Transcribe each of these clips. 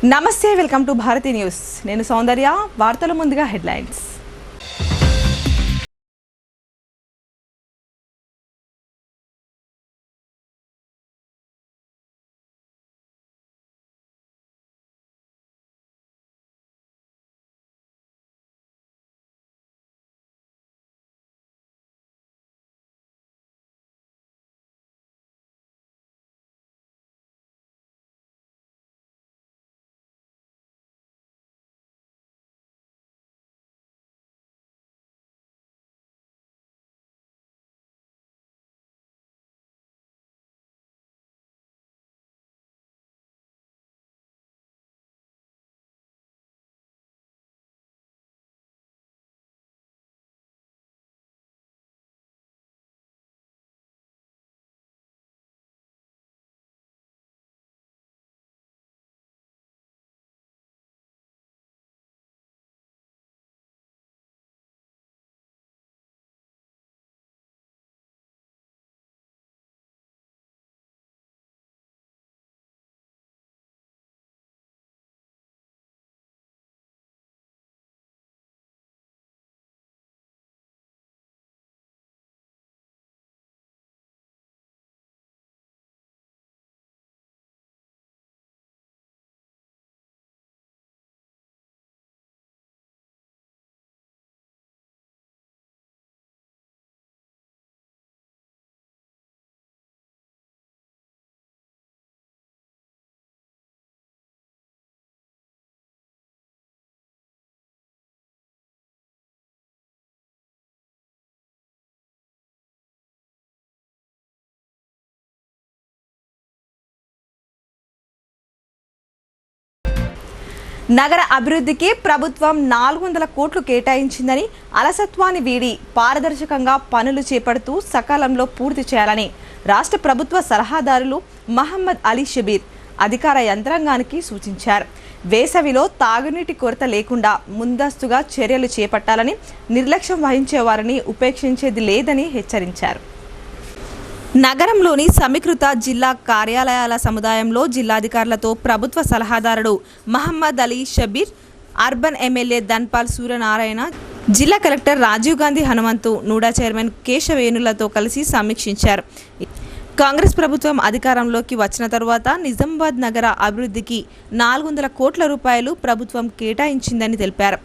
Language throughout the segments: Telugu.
నమస్తే, వెల్కమ్ టు భారతి న్యూస్. నేను సౌందర్య. వార్తల ముందుగా హెడ్లైన్స్. నగర అభివృద్ధికి ప్రభుత్వం 400 కోట్లు కేటాయించిందని, అలసత్వాన్ని వీడి పారదర్శకంగా పనులు చేపడుతూ సకాలంలో పూర్తి చేయాలని రాష్ట్ర ప్రభుత్వ సలహాదారులు మహమ్మద్ అలీ షబీర్ అధికార యంత్రాంగానికి సూచించారు. వేసవిలో తాగునీటి కొరత లేకుండా ముందస్తుగా చర్యలు చేపట్టాలని, నిర్లక్ష్యం వహించే వారిని ఉపేక్షించేది లేదని హెచ్చరించారు. నగరంలోని సమీకృత జిల్లా కార్యాలయాల సముదాయంలో జిల్లాధికారులతో ప్రభుత్వ సలహాదారుడు మహమ్మద్ అలీ షబీర్, అర్బన్ ఎమ్మెల్యే ధన్పాల్ సూర్యనారాయణ, జిల్లా collector Rajiv Gandhi Hanumanthu, NUDA chairman కేశవేణులతో కలిసి సమీక్షించారు. కాంగ్రెస్ ప్రభుత్వం అధికారంలోకి వచ్చిన తరువాత నిజామాబాద్ నగర అభివృద్ధికి 400 కోట్ల రూపాయలు ప్రభుత్వం కేటాయించిందని తెలిపారు.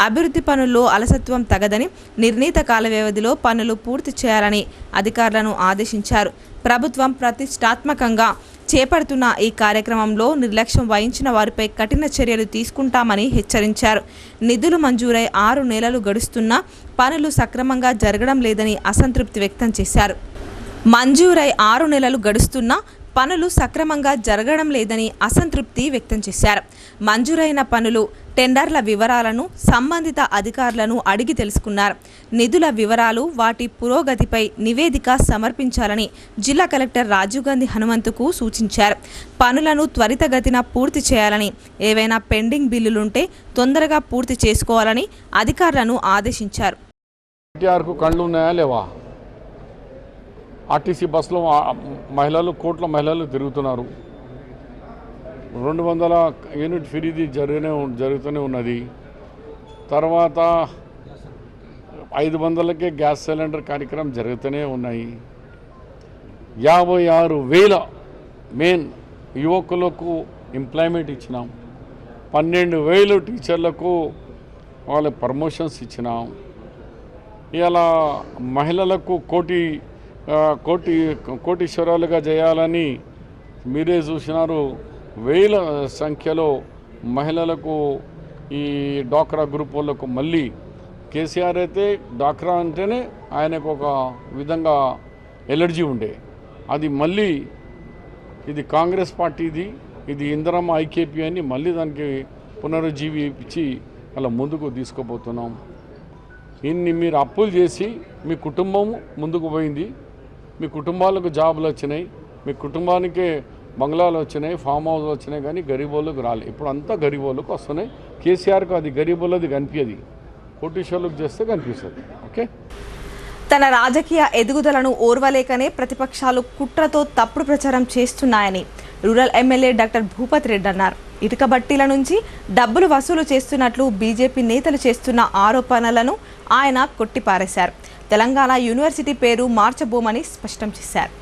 అభివృద్ధి పనుల్లో అలసత్వం తగదని, నిర్ణీత కాల వ్యవధిలో పనులు పూర్తి చేయాలని అధికారులను ఆదేశించారు. ప్రభుత్వం ప్రతిష్టాత్మకంగా చేపడుతున్న ఈ కార్యక్రమంలో నిర్లక్ష్యం వహించిన వారిపై కఠిన చర్యలు తీసుకుంటామని హెచ్చరించారు. నిధులు మంజూరై 6 నెలలు గడుస్తున్నా పనులు సక్రమంగా జరగడం లేదని అసంతృప్తి వ్యక్తం చేశారు. మంజూరై 6 నెలలు గడుస్తున్నా పనులు సక్రమంగా జరగడం లేదని అసంతృప్తి వ్యక్తం చేశారు. మంజూరైన పనులు, టెండర్ల వివరాలను సంబంధిత అధికారులను అడిగి తెలుసుకున్నారు. నిధుల వివరాలు, వాటి పురోగతిపై నివేదిక సమర్పించాలని జిల్లా కలెక్టర్ రాజీవ్ గాంధీ హనుమంతుకు సూచించారు. పనులను త్వరితగతిన పూర్తి చేయాలని, ఏవైనా పెండింగ్ బిల్లులుంటే తొందరగా పూర్తి చేసుకోవాలని అధికారులను ఆదేశించారు. ఆర్టీసీ బస్సులో కోట్ల మహిళలు తిరుగుతున్నారు. 200 యూనిట్ ఫీజు జరుగుతూనే ఉన్నది. తర్వాత 500కే గ్యాస్ సిలిండర్ కార్యక్రమం జరుగుతూనే ఉన్నాయి. 56,000 మెయిన్ యువకులకు ఎంప్లాయ్మెంట్ ఇచ్చినాం. 12,000 టీచర్లకు వాళ్ళ ప్రమోషన్స్ ఇచ్చినాం. ఇలా మహిళలకు కోటీశ్వరాలుగా చేయాలని మీరే చూసినారు. వేల సంఖ్యలో మహిళలకు ఈ డ్వాక్రా గ్రూప్ వాళ్ళకు మళ్ళీ కేసీఆర్ అయితే డ్వాక్రా అంటేనే ఆయనకు ఒక విధంగా ఎలర్జీ ఉండే, అది మళ్ళీ ఇది కాంగ్రెస్ పార్టీది, ఇది ఇందిరమ్మ ఐకేపీ అని మళ్ళీ దానికి పునరుజ్జీవించి అలా ముందుకు తీసుకుపోతున్నాం. ఇన్ని మీరు అప్పులు చేసి మీ కుటుంబం ముందుకు పోయింది, మీ కుటుంబాలకు జాబులు వచ్చినాయి, మీ కుటుంబానికే బంగ్లాలు వచ్చినాయి, ఫామ్ హౌస్లు వచ్చినాయి, కానీ గరీబోళ్ళకు రాలే. ఇప్పుడు అంతా గరీబోళ్ళకు వస్తున్నాయి. కేసీఆర్కు అది గరీబోళ్ళది కనిపించదు, కోటీశ్వర్లకు చేస్తే కనిపిస్తుంది. ఓకే, తన రాజకీయ ఎదుగుదలను ఓర్వలేకనే ప్రతిపక్షాలు కుట్రతో తప్పుడు ప్రచారం చేస్తున్నాయని rural MLA doctor Bhupath Reddy అన్నారు. ఇటుక బట్టీల నుంచి డబ్బులు వసూలు చేస్తున్నట్లు బీజేపీ నేతలు చేస్తున్న ఆరోపణలను ఆయన కొట్టిపారేశారు. తెలంగాణ యూనివర్సిటీ పేరు మార్చబోమని స్పష్టం చేశారు.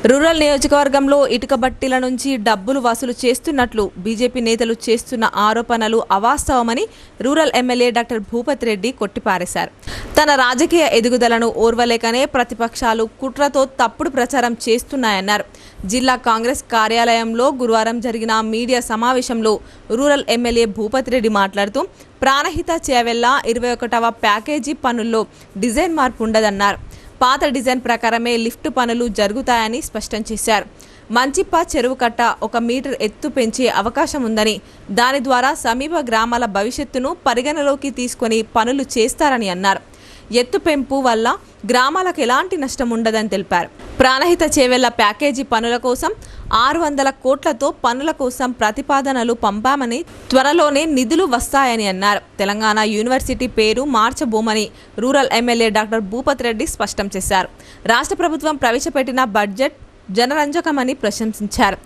రూరల్ నియోజకవర్గంలో ఇటుక బట్టీల నుంచి డబ్బులు వసూలు చేస్తున్నట్లు బీజేపీ నేతలు చేస్తున్న ఆరోపణలు అవాస్తవమని rural MLA doctor Bhupath Reddy కొట్టిపారేశారు. తన రాజకీయ ఎదుగుదలను ఓర్వలేకనే ప్రతిపక్షాలు కుట్రతో తప్పుడు ప్రచారం చేస్తున్నాయన్నారు. జిల్లా కాంగ్రెస్ కార్యాలయంలో గురువారం జరిగిన మీడియా సమావేశంలో రూరల్ ఎమ్మెల్యే భూపత్ రెడ్డి మాట్లాడుతూ ప్రాణహిత చేవెళ్ల 21వ ప్యాకేజీ పనుల్లో డిజైన్ మార్పు ఉండదన్నారు. పాత డిజైన్ ప్రకారమే లిఫ్ట్ పనులు జరుగుతాయని స్పష్టం చేశారు. మంచిప్ప చెరువు కట్ట 1 మీటర్ ఎత్తు పెంచే అవకాశం ఉందని, దాని ద్వారా సమీప గ్రామాల భవిష్యత్తును పరిగణలోకి తీసుకొని పనులు చేస్తారని అన్నారు. ఎత్తు పెంపు వల్ల గ్రామాలకు ఎలాంటి నష్టం ఉండదని తెలిపారు. ప్రాణహిత చేవెళ్ల ప్యాకేజీ పనుల కోసం 600 కోట్లతో పనుల కోసం ప్రతిపాదనలు పంపామని, త్వరలోనే నిధులు వస్తాయని అన్నారు. తెలంగాణ యూనివర్సిటీ పేరు మార్చబోమని rural MLA doctor Bhupath Reddy స్పష్టం చేశారు. రాష్ట్ర ప్రభుత్వం ప్రవేశపెట్టిన బడ్జెట్ జనరంజకమని ప్రశంసించారు.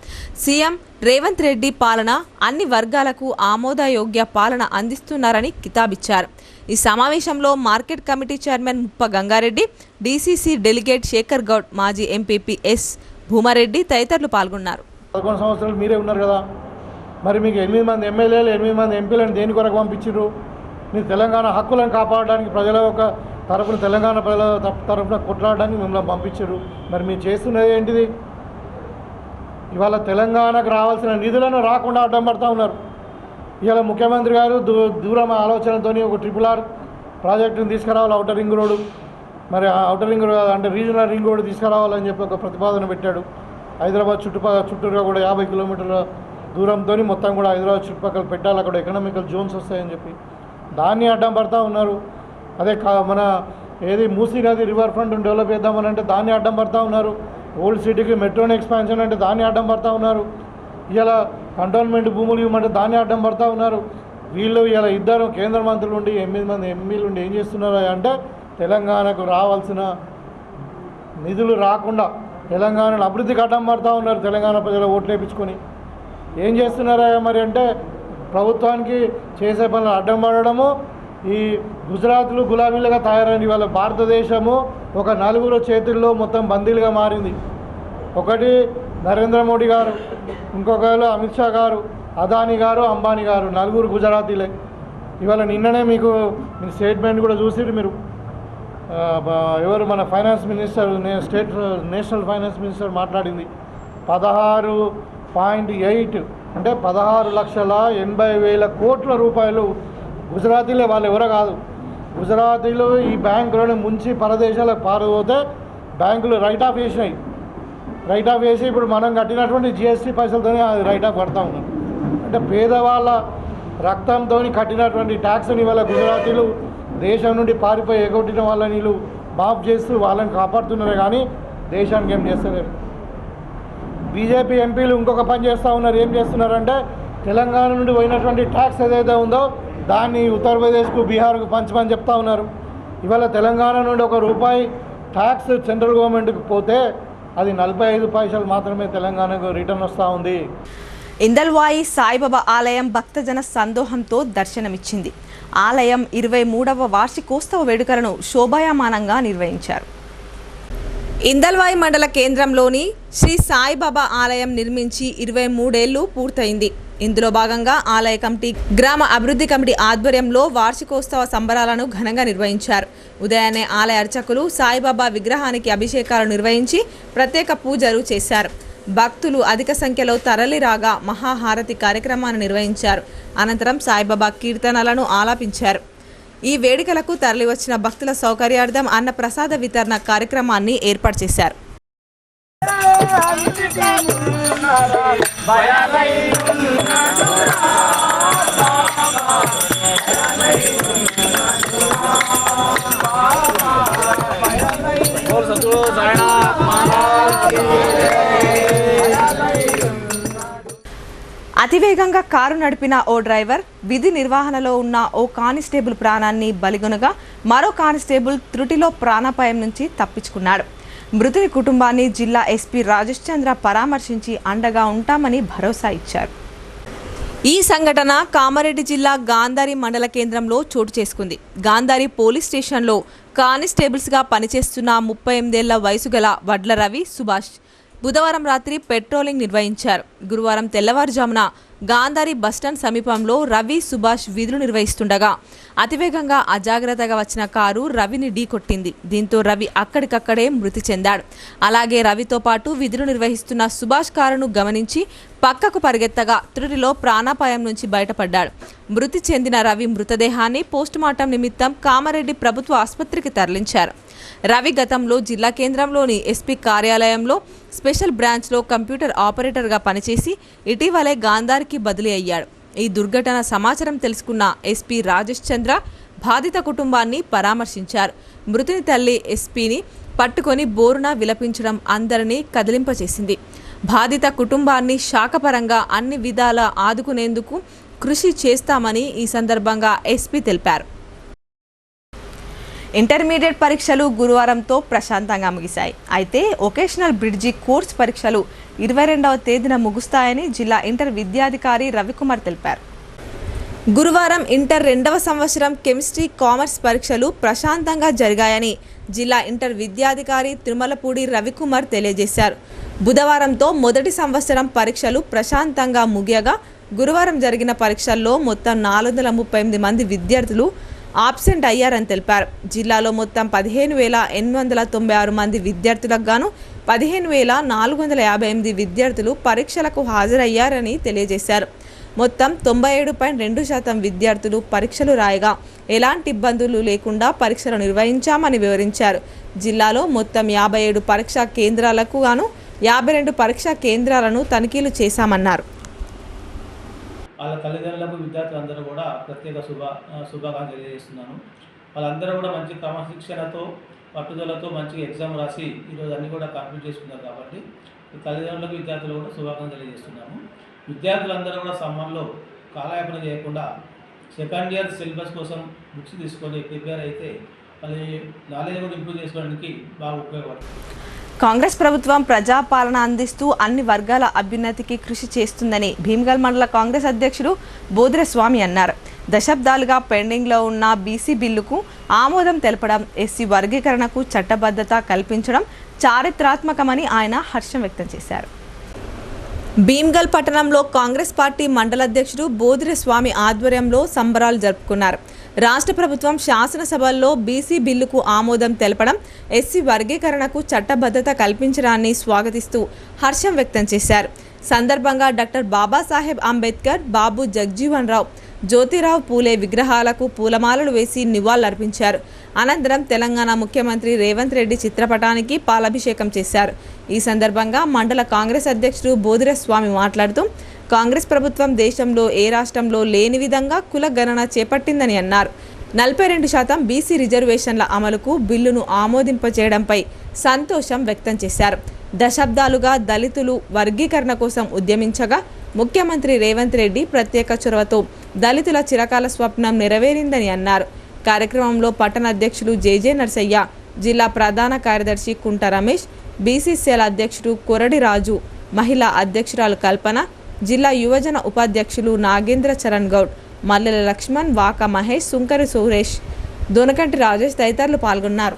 సీఎం రేవంత్ రెడ్డి పాలన అన్ని వర్గాలకు ఆమోదయోగ్య పాలన అందిస్తున్నారని కితాబిచ్చారు. ఈ సమావేశంలో మార్కెట్ కమిటీ చైర్మన్ ముప్ప గంగారెడ్డి, డీసీసీ డెలిగేట్ శేఖర్ గౌడ్, మాజీ ఎంపీపీ ఎస్ భూమారెడ్డి తదితరులు పాల్గొన్నారు. 11 సంవత్సరాలు మీరే ఉన్నారు కదా, మరి మీకు 8 మంది ఎమ్మెల్యేలు 8 మంది ఎంపీలను దేని కొరకు పంపించారు? మీరు తెలంగాణ హక్కులను కాపాడడానికి ప్రజల యొక్క తరపున, తెలంగాణ ప్రజల తరపున కొట్లాడడానికి మిమ్మల్ని పంపించారు. మరి మీరు చేస్తున్నది ఏంటిది? ఇవాళ తెలంగాణకు రావాల్సిన నిధులను రాకుండా అడ్డం పడుతూ ఉన్నారు. ఇవాళ ముఖ్యమంత్రి గారు దూరం ఆలోచనతో ఒక RRR ప్రాజెక్టును తీసుకురావాలి, ఔటర్ రింగ్ రోడ్డు, మరి ఔటర్ రింగ్ రోడ్ అంటే రీజనల్ రింగ్ రోడ్డు తీసుకురావాలని చెప్పి ఒక ప్రతిపాదన పెట్టాడు. హైదరాబాద్ చుట్టూరుగా కూడా 50 కిలోమీటర్ల దూరంతో మొత్తం కూడా హైదరాబాద్ చుట్టుపక్కల పెట్టాలి, అక్కడ ఎకనామికల్ జోన్స్ వస్తాయని చెప్పి దాన్ని అడ్డం పడుతూ ఉన్నారు. అదే మన ఏది మూసీ నది రివర్ ఫ్రంట్ డెవలప్ చేద్దామని అంటే దాన్ని అడ్డం పడుతూ ఉన్నారు. ఓల్డ్ సిటీకి మెట్రోని ఎక్స్పాన్షన్ అంటే దాన్ని అడ్డం పడుతూ ఉన్నారు. ఇలా కంటోన్మెంట్ భూములు ఇవ్వమంటే దాన్ని అడ్డం పడుతూ ఉన్నారు. వీళ్ళు ఇలా ఇద్దరు కేంద్ర మంత్రులు ఉండి 8 మంది ఎంపీలు ఉండి ఏం చేస్తున్నారు అంటే తెలంగాణకు రావాల్సిన నిధులు రాకుండా తెలంగాణను అభివృద్ధికి అడ్డం పడుతూ ఉన్నారు. తెలంగాణ ప్రజలు ఓట్లు వేయించుకొని ఏం చేస్తున్నారా మరి అంటే ప్రభుత్వానికి చేసే పనులు అడ్డం పడడము. ఈ గుజరాత్లు గులాబీలుగా తయారైంది. వాళ్ళ భారతదేశము ఒక 4 చేతుల్లో మొత్తం బందీలుగా మారింది. ఒకటి నరేంద్ర మోడీ గారు, ఇంకొకరు అమిత్ షా గారు, అదానీ గారు, అంబానీ గారు, 4 గుజరాతీలే. ఇవాళ నిన్ననే మీకు స్టేట్మెంట్ కూడా చూసిరు మీరు. ఎవరు మన finance minister, national finance minister మాట్లాడింది 16.8 అంటే 16,80,000 కోట్ల రూపాయలు గుజరాతీలే, వాళ్ళు ఎవరో కాదు. గుజరాతీలు ఈ బ్యాంకులను ముంచి పరదేశాలకు పారిపోతే బ్యాంకులు రైట్ ఆఫ్ చేసినాయి. రైట్ ఆఫ్ చేసి ఇప్పుడు మనం కట్టినటువంటి GST పైసలతోనే అది రైట్ ఆఫ్ కడతా ఉన్నాం. అంటే పేదవాళ్ళ రక్తంతో కట్టినటువంటి ట్యాక్స్ని ఇవాళ గుజరాతీలు దేశం నుండి పారిపోయి ఎగొట్టిన వాళ్ళని వీళ్ళు మాఫ్ చేస్తూ వాళ్ళని కాపాడుతున్నారు, కానీ దేశానికి ఏం చేస్తలేరు. బీజేపీ ఎంపీలు ఇంకొక పని చేస్తూ ఉన్నారు. ఏం చేస్తున్నారంటే తెలంగాణ నుండి పోయినటువంటి ట్యాక్స్ ఏదైతే ఉందో దాన్ని ఉత్తరప్రదేశ్కు, బీహార్కు పంచమని చెప్తా ఉన్నారు. ఇవాళ తెలంగాణ నుండి ₹1 ట్యాక్స్ సెంట్రల్ గవర్నమెంట్కి పోతే అది 45 పైసలు మాత్రమే తెలంగాణకు రిటర్న్ వస్తూ ఉంది. ఇందల్వాయి సాయిబాబా ఆలయం భక్తజన సందోహంతో దర్శనమిచ్చింది. ఆలయం 23వ వార్షికోత్సవ వేడుకలను శోభాయమానంగా నిర్వహించారు. ఇందల్వాయి మండల కేంద్రంలోని శ్రీ సాయిబాబా ఆలయం నిర్మించి 23 ఏళ్లు పూర్తయింది. ఇందులో భాగంగా ఆలయ కమిటీ, గ్రామ అభివృద్ధి కమిటీ ఆధ్వర్యంలో వార్షికోత్సవ సంబరాలను ఘనంగా నిర్వహించారు. ఉదయాన్నే ఆలయ అర్చకులు సాయిబాబా విగ్రహానికి అభిషేకాలు నిర్వహించి ప్రత్యేక పూజలు చేశారు. భక్తులు అధిక సంఖ్యలో తరలిరాగా మహాహారతి కార్యక్రమాన్ని నిర్వహించారు. అనంతరం సాయిబాబా కీర్తనలను ఆలాపించారు. ఈ వేడుకలకు తరలివచ్చిన భక్తుల సౌకర్యార్థం అన్న ప్రసాద వితరణ కార్యక్రమాన్ని ఏర్పాటు చేశారు. అతివేగంగా కారు నడిపిన ఓ డ్రైవర్, విధి నిర్వహణలో ఉన్న ఓ కానిస్టేబుల్ ప్రాణాన్ని బలిగొనగా మరో కానిస్టేబుల్ త్రుటిలో ప్రాణాపాయం నుంచి తప్పించుకున్నాడు. మృతుని కుటుంబాన్ని జిల్లా ఎస్పీ రాజేష్ చంద్ర పరామర్శించి అండగా ఉంటామని భరోసా ఇచ్చారు. ఈ సంఘటన కామారెడ్డి జిల్లా గాంధారి మండల కేంద్రంలో చోటు చేసుకుంది. గాంధారి పోలీస్ స్టేషన్లో కానిస్టేబుల్స్గా పనిచేస్తున్న 38 ఏళ్ల వయసు గల వడ్ల రవి, సుభాష్ బుధవారం రాత్రి పెట్రోలింగ్ నిర్వహించారు. గురువారం తెల్లవారుజామున గాంధారి బస్టాండ్ సమీపంలో రవి, సుభాష్ విధులు నిర్వహిస్తుండగా అతివేగంగా అజాగ్రత్తగా వచ్చిన కారు రవిని ఢీకొట్టింది. దీంతో రవి అక్కడికక్కడే మృతి చెందాడు. అలాగే రవితో పాటు విధులు నిర్వహిస్తున్న సుభాష్ కారును గమనించి పక్కకు పరిగెత్తగా త్రుటిలో ప్రాణాపాయం నుంచి బయటపడ్డాడు. మృతి చెందిన రవి మృతదేహాన్ని పోస్టుమార్టం నిమిత్తం కామారెడ్డి ప్రభుత్వ ఆసుపత్రికి తరలించారు. రవి గతంలో జిల్లా కేంద్రంలోని ఎస్పీ కార్యాలయంలో స్పెషల్ బ్రాంచ్లో కంప్యూటర్ ఆపరేటర్గా పనిచేసి ఇటీవలే గాంధారికి బదిలీ అయ్యాడు. ఈ దుర్ఘటన సమాచారం తెలుసుకున్న ఎస్పీ రాజేష్ చంద్ర బాధిత కుటుంబాన్ని పరామర్శించారు. మృతుని తల్లి ఎస్పీని పట్టుకొని బోరున విలపించడం అందరినీ కదిలింపచేసింది. బాధిత కుటుంబాన్ని శాఖపరంగా అన్ని విధాలా ఆదుకునేందుకు కృషి చేస్తామని ఈ సందర్భంగా ఎస్పీ తెలిపారు. ఇంటర్మీడియట్ పరీక్షలు గురువారంతో ప్రశాంతంగా ముగిశాయి. అయితే వొకేషనల్ బ్రిడ్జి కోర్సు పరీక్షలు 22వ తేదీన ముగుస్తాయని జిల్లా ఇంటర్ విద్యాధికారి రవికుమార్ తెలిపారు. గురువారం ఇంటర్ 2వ సంవత్సరం కెమిస్ట్రీ, కామర్స్ పరీక్షలు ప్రశాంతంగా జరిగాయని జిల్లా ఇంటర్ విద్యాధికారి తిరుమలపూడి రవికుమార్ తెలియజేశారు. బుధవారంతో మొదటి సంవత్సరం పరీక్షలు ప్రశాంతంగా ముగియగా గురువారం జరిగిన పరీక్షల్లో మొత్తం 438 మంది విద్యార్థులు ఆబ్సెంట్ అయ్యారని తెలిపారు. జిల్లాలో మొత్తం 15,896 మంది విద్యార్థులకు గాను 15,458 విద్యార్థులు పరీక్షలకు హాజరయ్యారని తెలియజేశారు. మొత్తం 97.2% విద్యార్థులు పరీక్షలు రాయగా ఎలాంటి ఇబ్బందులు లేకుండా పరీక్షలు నిర్వహించామని వివరించారు. జిల్లాలో మొత్తం 57 పరీక్షా కేంద్రాలకు గాను 52 పరీక్షా కేంద్రాలను తనిఖీలు చేశామన్నారు. వాళ్ళ తల్లిదండ్రులకు విద్యార్థులందరూ కూడా ప్రత్యేక శుభాకాంక్షలు తెలియజేస్తున్నాను. వాళ్ళందరూ కూడా మంచి క్రమశిక్షణతో పట్టుదలతో మంచి ఎగ్జామ్ రాసి ఈరోజు అన్నీ కూడా కంప్లీట్ చేసుకున్నారు. కాబట్టి తల్లిదండ్రులకు విద్యార్థులు కూడా శుభాకాంక్షలు తెలియజేస్తున్నాము. విద్యార్థులందరూ కూడా సమ్మర్లో కాలయాపన చేయకుండా సెకండ్ ఇయర్ సిలబస్ కోసం బుక్స్ తీసుకొని ప్రిపేర్ అయితే వాళ్ళ నాలెడ్జ్ కూడా ఇంప్రూవ్ చేసుకోవడానికి బాగా ఉపయోగపడుతుంది. కాంగ్రెస్ ప్రభుత్వం ప్రజాపాలన అందిస్తూ అన్ని వర్గాల అభ్యున్నతికి కృషి చేస్తుందని భీమ్గల్ మండల కాంగ్రెస్ అధ్యక్షుడు బోధిర స్వామి అన్నారు. దశాబ్దాలుగా పెండింగ్లో ఉన్న బీసీ బిల్లుకు ఆమోదం తెలపడం, ఎస్సీ వర్గీకరణకు చట్టబద్ధత కల్పించడం చారిత్రాత్మకమని ఆయన హర్షం వ్యక్తం చేశారు. భీమ్గల్ పట్టణంలో కాంగ్రెస్ పార్టీ మండల అధ్యక్షుడు బోధిర స్వామి ఆధ్వర్యంలో సంబరాలు జరుపుకున్నారు. రాష్ట్ర ప్రభుత్వం శాసనసభల్లో బీసీ బిల్లుకు ఆమోదం తెలపడం, ఎస్సీ వర్గీకరణకు చట్టబద్ధత కల్పించడాన్ని స్వాగతిస్తూ హర్షం వ్యక్తం చేశారు. సందర్భంగా డాక్టర్ బాబాసాహెబ్ అంబేద్కర్, బాబు జగజీవన్ రావు, జ్యోతిరావు పూలే విగ్రహాలకు పూలమాలలు వేసి నివాళులర్పించారు. అనంతరం తెలంగాణ ముఖ్యమంత్రి రేవంత్ రెడ్డి చిత్రపటానికి పాలాభిషేకం చేశారు. ఈ సందర్భంగా మండల కాంగ్రెస్ అధ్యక్షుడు బోధిర స్వామి మాట్లాడుతూ కాంగ్రెస్ ప్రభుత్వం దేశంలో ఏ రాష్ట్రంలో లేని విధంగా కుల గణన చేపట్టిందని అన్నారు. 42% బీసీ రిజర్వేషన్ల అమలుకు బిల్లును ఆమోదింపచేయడంపై సంతోషం వ్యక్తం చేశారు. దశాబ్దాలుగా దళితులు వర్గీకరణ కోసం ఉద్యమించగా ముఖ్యమంత్రి రేవంత్ రెడ్డి ప్రత్యేక చొరవతో దళితుల చిరకాల స్వప్నం నెరవేరిందని అన్నారు. కార్యక్రమంలో పట్టణ అధ్యక్షులు జేజే నర్సయ్య, జిల్లా ప్రధాన కార్యదర్శి కుంట రమేష్, బీసీసీఎల్ అధ్యక్షుడు కొరడి రాజు, మహిళా అధ్యక్షురాలు కల్పన, జిల్లా యువజన ఉపాధ్యక్షులు నాగేంద్ర చరణ్ గౌడ్, మల్లెల లక్ష్మణ్, వాక మహేష్, సుంకరి సురేష్, దొనకంటి రాజేష్ తదితరులు పాల్గొన్నారు.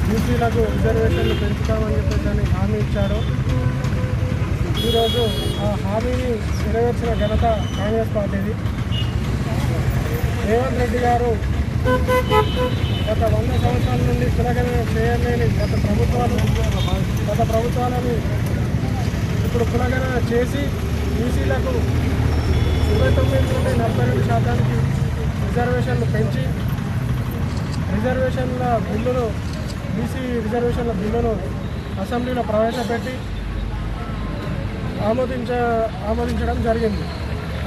బీసీలకు రిజర్వేషన్లు పెంచుతామని చెప్పేసి హామీ ఇచ్చారు. ఈరోజు ఆ హామీని నెరవేర్చిన ఘనత కాంగ్రెస్ పార్టీది. రేవంత్ రెడ్డి గారు గత 100 సంవత్సరాల నుండి కులగణన చేయలేని గత ప్రభుత్వాలను ఇప్పుడు కులగణన చేసి బీసీలకు 29 నుండి 42% రిజర్వేషన్లు పెంచి బీసీ రిజర్వేషన్ల బిల్లును అసెంబ్లీలో ప్రవేశపెట్టి ఆమోదించడం జరిగింది.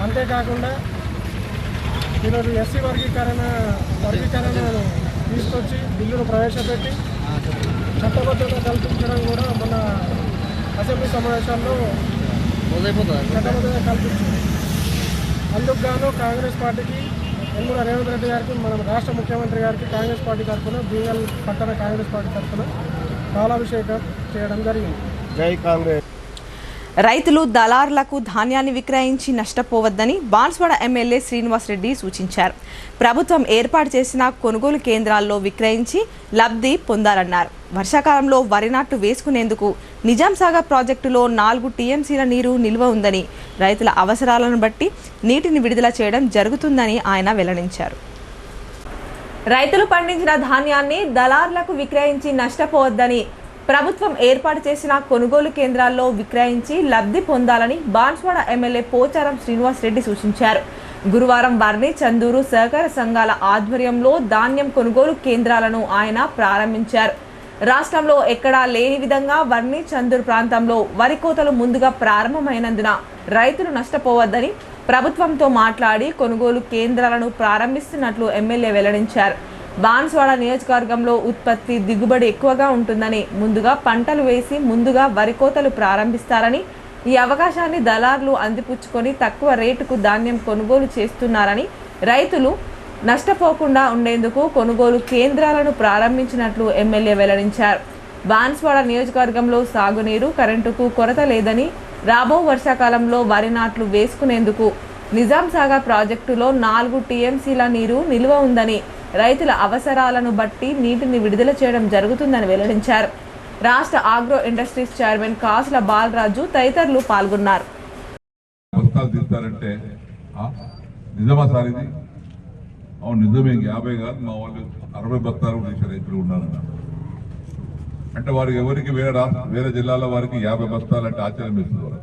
అంతేకాకుండా ఈరోజు ఎస్సీ వర్గీకరణను తీసుకొచ్చి బిల్లును ప్రవేశపెట్టి చట్టబద్ధత కల్పించడం కూడా మన అసెంబ్లీ సమావేశాల్లో చట్టబద్ధత కల్పించింది. అందుకు గాను కాంగ్రెస్ పార్టీకి యనమల రేవంత్ రెడ్డి గారికి, మన రాష్ట్ర ముఖ్యమంత్రి గారికి కాంగ్రెస్ పార్టీ తరఫున, బీఎల్ పట్టణ కాంగ్రెస్ పార్టీ తరఫున పాలాభిషేకం చేయడం జరిగింది. జై కాంగ్రెస్. రైతులు దళారులకు ధాన్యాన్ని విక్రయించి నష్టపోవద్దని బాన్స్వాడ ఎమ్మెల్యే శ్రీనివాసరెడ్డి సూచించారు. ప్రభుత్వం ఏర్పాటు చేసిన కొనుగోలు కేంద్రాల్లో విక్రయించి లబ్ధి పొందాలన్నారు. వర్షాకాలంలో వరి నాట్లు వేసుకునేందుకు నిజాంసాగర్ ప్రాజెక్టులో 4 టీఎంసీల నీరు నిల్వ ఉందని, రైతుల అవసరాలను బట్టి నీటిని విడుదల చేయడం జరుగుతుందని ఆయన వెల్లడించారు. రైతులు పండించిన ధాన్యాన్ని దళారులకు విక్రయించి నష్టపోవద్దని, ప్రభుత్వం ఏర్పాటు చేసిన కొనుగోలు కేంద్రాల్లో విక్రయించి లబ్ధి పొందాలని బాన్స్వాడ ఎమ్మెల్యే పోచారం శ్రీనివాసరెడ్డి సూచించారు. గురువారం వర్ణి చందూరు సహకార సంఘాల ఆధ్వర్యంలో ధాన్యం కొనుగోలు కేంద్రాలను ఆయన ప్రారంభించారు. రాష్ట్రంలో ఎక్కడా లేని విధంగా వర్ణి చందూరు ప్రాంతంలో వరి కోతలు ముందుగా ప్రారంభమైనందున రైతులు నష్టపోవద్దని ప్రభుత్వంతో మాట్లాడి కొనుగోలు కేంద్రాలను ప్రారంభిస్తున్నట్లు ఎమ్మెల్యే వెల్లడించారు. బాన్స్వాడ నియోజకవర్గంలో ఉత్పత్తి దిగుబడి ఎక్కువగా ఉంటుందని, ముందుగా పంటలు వేసి ముందుగా వరి కోతలు ప్రారంభిస్తారని, ఈ అవకాశాన్ని దళారులు అందిపుచ్చుకొని తక్కువ రేటుకు ధాన్యం కొనుగోలు చేస్తున్నారని, రైతులు నష్టపోకుండా ఉండేందుకు కొనుగోలు కేంద్రాలను ప్రారంభించినట్లు ఎమ్మెల్యే వెల్లడించారు. బాన్స్వాడ నియోజకవర్గంలో సాగునీరు, కరెంటుకు కొరత లేదని, రాబో వర్షాకాలంలో వరి నాట్లు వేసుకునేందుకు నిజాంసాగర్ ప్రాజెక్టులో 4 టీఎంసీల నీరు నిల్వ ఉందని, రైతుల అవసరాలను బట్టి నీటిని విడుదల చేయడం జరుగుతుందని వెల్లడించారు. రాష్ట్ర ఆగ్రో ఇండస్ట్రీస్ చైర్మన్ కాసుల బాలరాజు తదితరులు పాల్గొన్నారు. నిజమా సార్ ఇది? అవును నిజమే. 50 కాదు, మా వాళ్ళు 60 బస్తాలు తీసే రైతులు ఉన్నారన్న. అంటే వారికి ఎవరికి వేరే జిల్లాల వారికి 50 బస్తాలు అంటే ఆశ్చర్యం వేస్తుంది.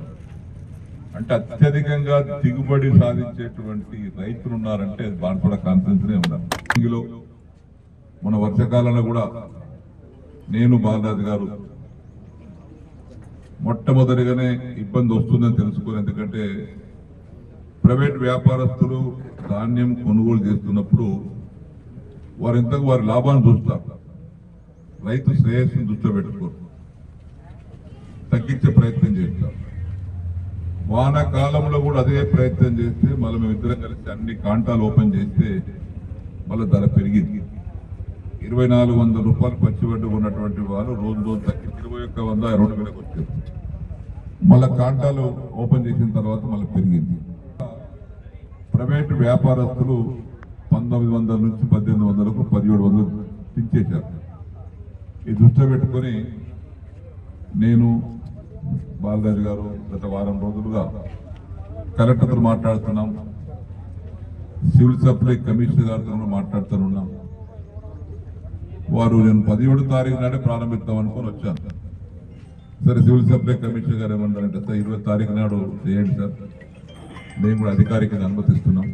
అంటే అత్యధికంగా దిగుబడి సాధించేటువంటి రైతులు ఉన్నారంటే బాన్స్వాడ కాన్ఫరెన్స్నే ఉన్నారు. ఇందులో మన వర్షాకాలంలో కూడా నేను బాలరాజు గారు మొట్టమొదటిగానే ఇబ్బంది వస్తుందని తెలుసుకుని, ఎందుకంటే ప్రైవేట్ వ్యాపారస్తులు ధాన్యం కొనుగోలు చేస్తున్నప్పుడు వారింతకు వారి లాభాన్ని చూస్తారు, రైతు శ్రేయస్సును దృష్టిలో పెట్టుకోరు, తగ్గించే ప్రయత్నం చేస్తారు. వానాకాలంలో కూడా అదే ప్రయత్నం చేస్తే మళ్ళీ మేము ఇద్దరం కలిసి అన్ని కాంటాలు ఓపెన్ చేస్తే మళ్ళీ ధర పెరిగింది. 2400 రూపాయలు పచ్చివడ్డు ఉన్నటువంటి వాళ్ళు రోజు తగ్గి 2100-22,000 వచ్చేది. మళ్ళీ కాంటాలు ఓపెన్ చేసిన తర్వాత మళ్ళీ పెరిగింది. ప్రైవేటు వ్యాపారస్తులు 1900 నుంచి 1800కు 1700 పెంచేశారు. ఈ దృష్టిలో పెట్టుకొని నేను బాలరాజు గారు గత వారం రోజులుగా కలెక్టర్తో మాట్లాడుతున్నాం, సివిల్ సప్లై కమిషనర్ గారితో మాట్లాడుతున్నాం. వారు నేను 17 తారీఖు నాడే ప్రారంభిద్దాం అనుకుని వచ్చాను. సరే సివిల్ సప్లై కమిషనర్ గారు ఏమన్నారంటే సార్ 20 తారీఖు నాడు చేయండి సార్, మేము కూడా అధికారికంగా అనుమతిస్తున్నాం.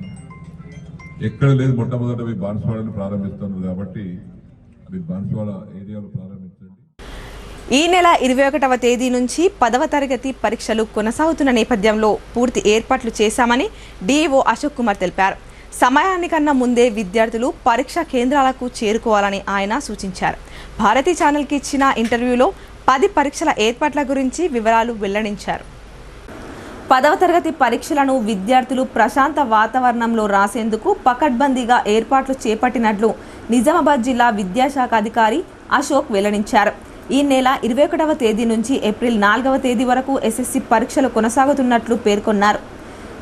ఎక్కడ లేదు, మొట్టమొదటి బాన్స్వాడని ప్రారంభిస్తున్నారు కాబట్టి అది బాన్స్వాడ ఏరియాలో ప్రారంభించండి. ఈ నెల 21వ తేదీ నుంచి 10వ తరగతి పరీక్షలు కొనసాగుతున్న నేపథ్యంలో పూర్తి ఏర్పాట్లు చేశామని డీఈఓ అశోక్ కుమార్ తెలిపారు. సమయానికన్నా ముందే విద్యార్థులు పరీక్షా కేంద్రాలకు చేరుకోవాలని ఆయన సూచించారు. భారతీ ఛానల్కి ఇచ్చిన ఇంటర్వ్యూలో 10 పరీక్షల ఏర్పాట్ల గురించి వివరాలు వెల్లడించారు. 10వ తరగతి పరీక్షలను విద్యార్థులు ప్రశాంత వాతావరణంలో రాసేందుకు పకడ్బందీగా ఏర్పాట్లు చేపట్టినట్లు నిజామాబాద్ జిల్లా విద్యాశాఖ అధికారి అశోక్ వెల్లడించారు. ఈ నెల 21వ తేదీ నుంచి ఏప్రిల్ 4వ తేదీ వరకు ఎస్ఎస్సి పరీక్షలు కొనసాగుతున్నట్లు పేర్కొన్నారు.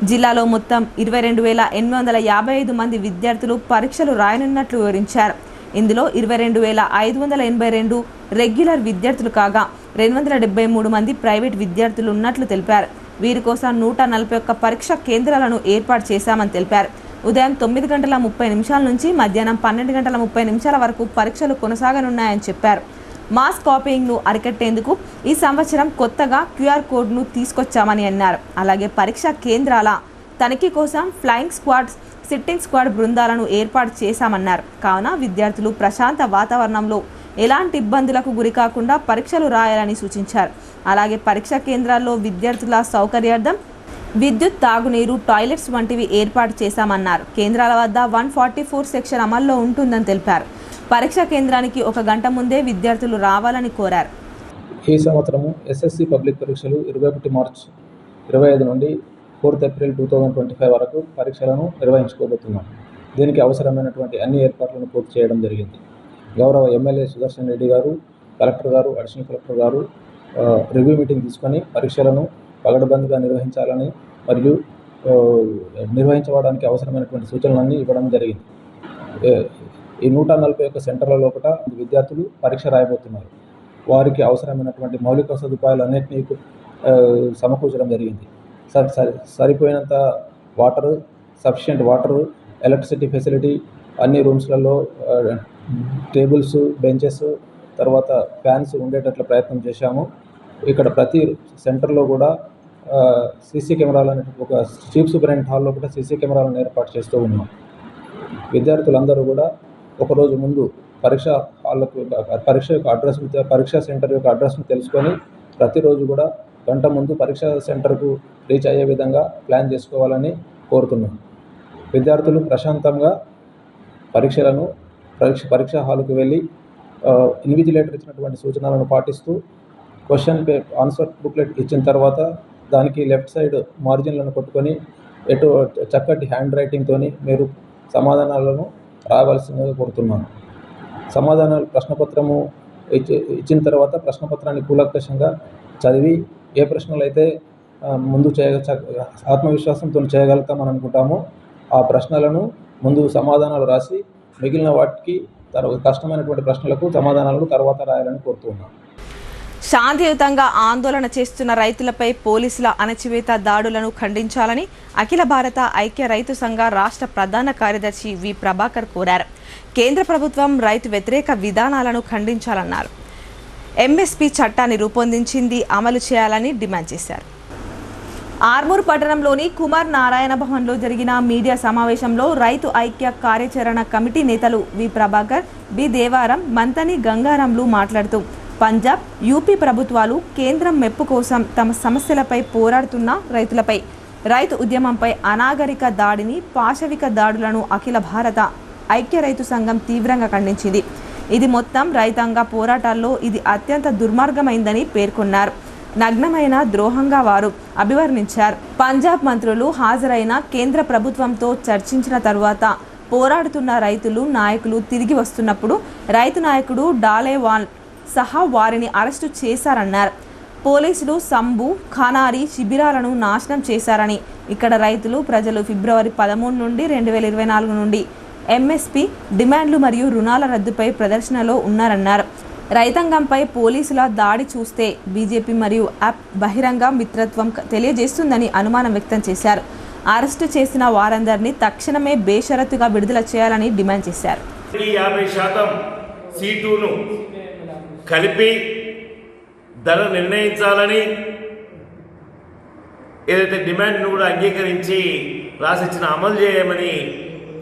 జిల్లాలో మొత్తం 22,855 మంది విద్యార్థులు పరీక్షలు రాయనున్నట్లు వివరించారు. ఇందులో 22,582 రెగ్యులర్ విద్యార్థులు కాగా 273 మంది ప్రైవేట్ విద్యార్థులు ఉన్నట్లు తెలిపారు. వీరి కోసం 141 పరీక్షా కేంద్రాలను ఏర్పాటు చేశామని తెలిపారు. ఉదయం 9:30 నుంచి మధ్యాహ్నం 12:30 వరకు పరీక్షలు కొనసాగనున్నాయని చెప్పారు. మాస్ కాపీయింగ్ను అరికట్టేందుకు ఈ సంవత్సరం కొత్తగా క్యూఆర్ కోడ్ను తీసుకొచ్చామని అన్నారు. అలాగే పరీక్షా కేంద్రాల తనిఖీ కోసం ఫ్లయింగ్ స్క్వాడ్, సిట్టింగ్ స్క్వాడ్ బృందాలను ఏర్పాటు చేశామన్నారు. కావున విద్యార్థులు ప్రశాంత వాతావరణంలో ఎలాంటి ఇబ్బందులకు గురికాకుండా పరీక్షలు రాయాలని సూచించారు. అలాగే పరీక్షా కేంద్రాల్లో విద్యార్థుల సౌకర్యార్థం విద్యుత్, తాగునీరు, టాయిలెట్స్ వంటివి ఏర్పాటు చేశామన్నారు. కేంద్రాల వద్ద 144 సెక్షన్ అమల్లో ఉంటుందని తెలిపారు. పరీక్షా కేంద్రానికి 1 గంట ముందే విద్యార్థులు రావాలని కోరారు. ఈ సంవత్సరము ఎస్ఎస్సి పబ్లిక్ పరీక్షలు 21 మార్చ్ 25 నుండి 4 ఏప్రిల్ 2025 వరకు పరీక్షలను నిర్వహించుకోబోతున్నాం. దీనికి అవసరమైనటువంటి అన్ని ఏర్పాట్లను పూర్తి చేయడం జరిగింది. గౌరవ ఎమ్మెల్యే సుదర్శన్ రెడ్డి గారు, కలెక్టర్ గారు, అడిషనల్ కలెక్టర్ గారు రివ్యూ మీటింగ్ తీసుకొని పరీక్షలను పగడబందుగా నిర్వహించాలని మరియు నిర్వహించడానికి అవసరమైనటువంటి సూచనలన్నీ ఇవ్వడం జరిగింది. ఈ 141 సెంటర్ల లోపల విద్యార్థులు పరీక్ష రాయబోతున్నారు. వారికి అవసరమైనటువంటి మౌలిక సదుపాయాలన్నింటినీ సమకూర్చడం జరిగింది. సరిపోయినంత water, sufficient water, electricity facility, అన్ని రూమ్స్లలో టేబుల్స్, బెంచెస్, తర్వాత ఫ్యాన్స్ ఉండేటట్లు ప్రయత్నం చేశాము. ఇక్కడ ప్రతి సెంటర్లో కూడా సీసీ కెమెరాలను, ఒక చీఫ్ సూపరింటెండెంట్ హాల్లో కూడా సీసీ కెమెరాలను ఏర్పాటు చేస్తూ ఉన్నాం. విద్యార్థులందరూ కూడా ఒకరోజు ముందు పరీక్షా యొక్క అడ్రస్, పరీక్షా సెంటర్ యొక్క అడ్రస్ను తెలుసుకొని ప్రతిరోజు కూడా గంట ముందు పరీక్షా సెంటర్కు రీచ్ అయ్యే విధంగా ప్లాన్ చేసుకోవాలని కోరుతున్నాం. విద్యార్థులు ప్రశాంతంగా పరీక్షా హాలుకు వెళ్ళి ఇన్విజిలేటర్ ఇచ్చినటువంటి సూచనలను పాటిస్తూ క్వశ్చన్ ఆన్సర్ బుక్లెట్ ఇచ్చిన తర్వాత దానికి లెఫ్ట్ సైడ్ మార్జిన్లను కొట్టుకొని చక్కటి హ్యాండ్ రైటింగ్తో మీరు సమాధానాలను రావాల్సిందిగా కోరుతున్నాను. సమాధానాలు ప్రశ్నపత్రము ఇచ్చిన తర్వాత ప్రశ్నపత్రాన్ని కూలంకషంగా చదివి ఏ ప్రశ్నలు అయితే ముందు ఆత్మవిశ్వాసంతో చేయగలుగుతామని అనుకుంటామో ఆ ప్రశ్నలను ముందు సమాధానాలు రాసి మిగిలిన వాటికి కష్టమైనటువంటి ప్రశ్నలకు సమాధానాలను తర్వాత రాయాలని కోరుతున్నాను. శాంతియుతంగా ఆందోళన చేస్తున్న రైతులపై పోలీసుల అణచివేత దాడులను ఖండించాలని అఖిల భారత ఐక్య రైతు సంఘ రాష్ట్ర ప్రధాన కార్యదర్శి వి ప్రభాకర్ కోరారు. కేంద్ర ప్రభుత్వం రైతు వ్యతిరేక విధానాలను ఖండించాలన్నారు. ఎంఎస్పీ చట్టాన్ని రూపొందించింది అమలు చేయాలని డిమాండ్ చేశారు. ఆర్మూర్ పట్టణంలోని కుమార్ నారాయణ భవన్లో జరిగిన మీడియా సమావేశంలో రైతు ఐక్య కార్యాచరణ కమిటీ నేతలు వి ప్రభాకర్, బి దేవారం, మంతని గంగారాంలు మాట్లాడుతూ పంజాబ్, యూపీ ప్రభుత్వాలు కేంద్రం మెప్పు కోసం తమ సమస్యలపై పోరాడుతున్న రైతులపై రైతు ఉద్యమంపై అనాగరిక దాడిని, పాశవిక దాడులను అఖిల భారత ఐక్య రైతు సంఘం తీవ్రంగా ఖండించింది. ఇది మొత్తం రైతాంగ పోరాటాల్లో ఇది అత్యంత దుర్మార్గమైందని పేర్కొన్నారు. నగ్నమైన ద్రోహంగా వారు అభివర్ణించారు. పంజాబ్ మంత్రులు హాజరైన కేంద్ర ప్రభుత్వంతో చర్చించిన తరువాత పోరాడుతున్న రైతులు నాయకులు తిరిగి వస్తున్నప్పుడు రైతు నాయకుడు డాలేవాల్ సహా వారిని అరెస్టు చేశారన్నారు. పోలీసులు సంబు, ఖనారి శిబిరాలను నాశనం చేశారని, ఇక్కడ రైతులు ప్రజలు ఫిబ్రవరి 13 నుండి 2024 నుండి ఎంఎస్పీ డిమాండ్లు మరియు రుణాల రద్దుపై ప్రదర్శనలో ఉన్నారన్నారు. రైతాంగంపై పోలీసుల దాడి చూస్తే బీజేపీ మరియు యాప్ బహిరంగ మిత్రత్వం తెలియజేస్తుందని అనుమానం వ్యక్తం చేశారు. అరెస్టు చేసిన వారందరినీ తక్షణమే బేషరతుగా విడుదల చేయాలని డిమాండ్ చేశారు. 50% సీటును కలిపి ధర నిర్ణయించాలని ఏదైతే డిమాండ్ను కూడా అంగీకరించి రాసిచ్చిన అమలు చేయమని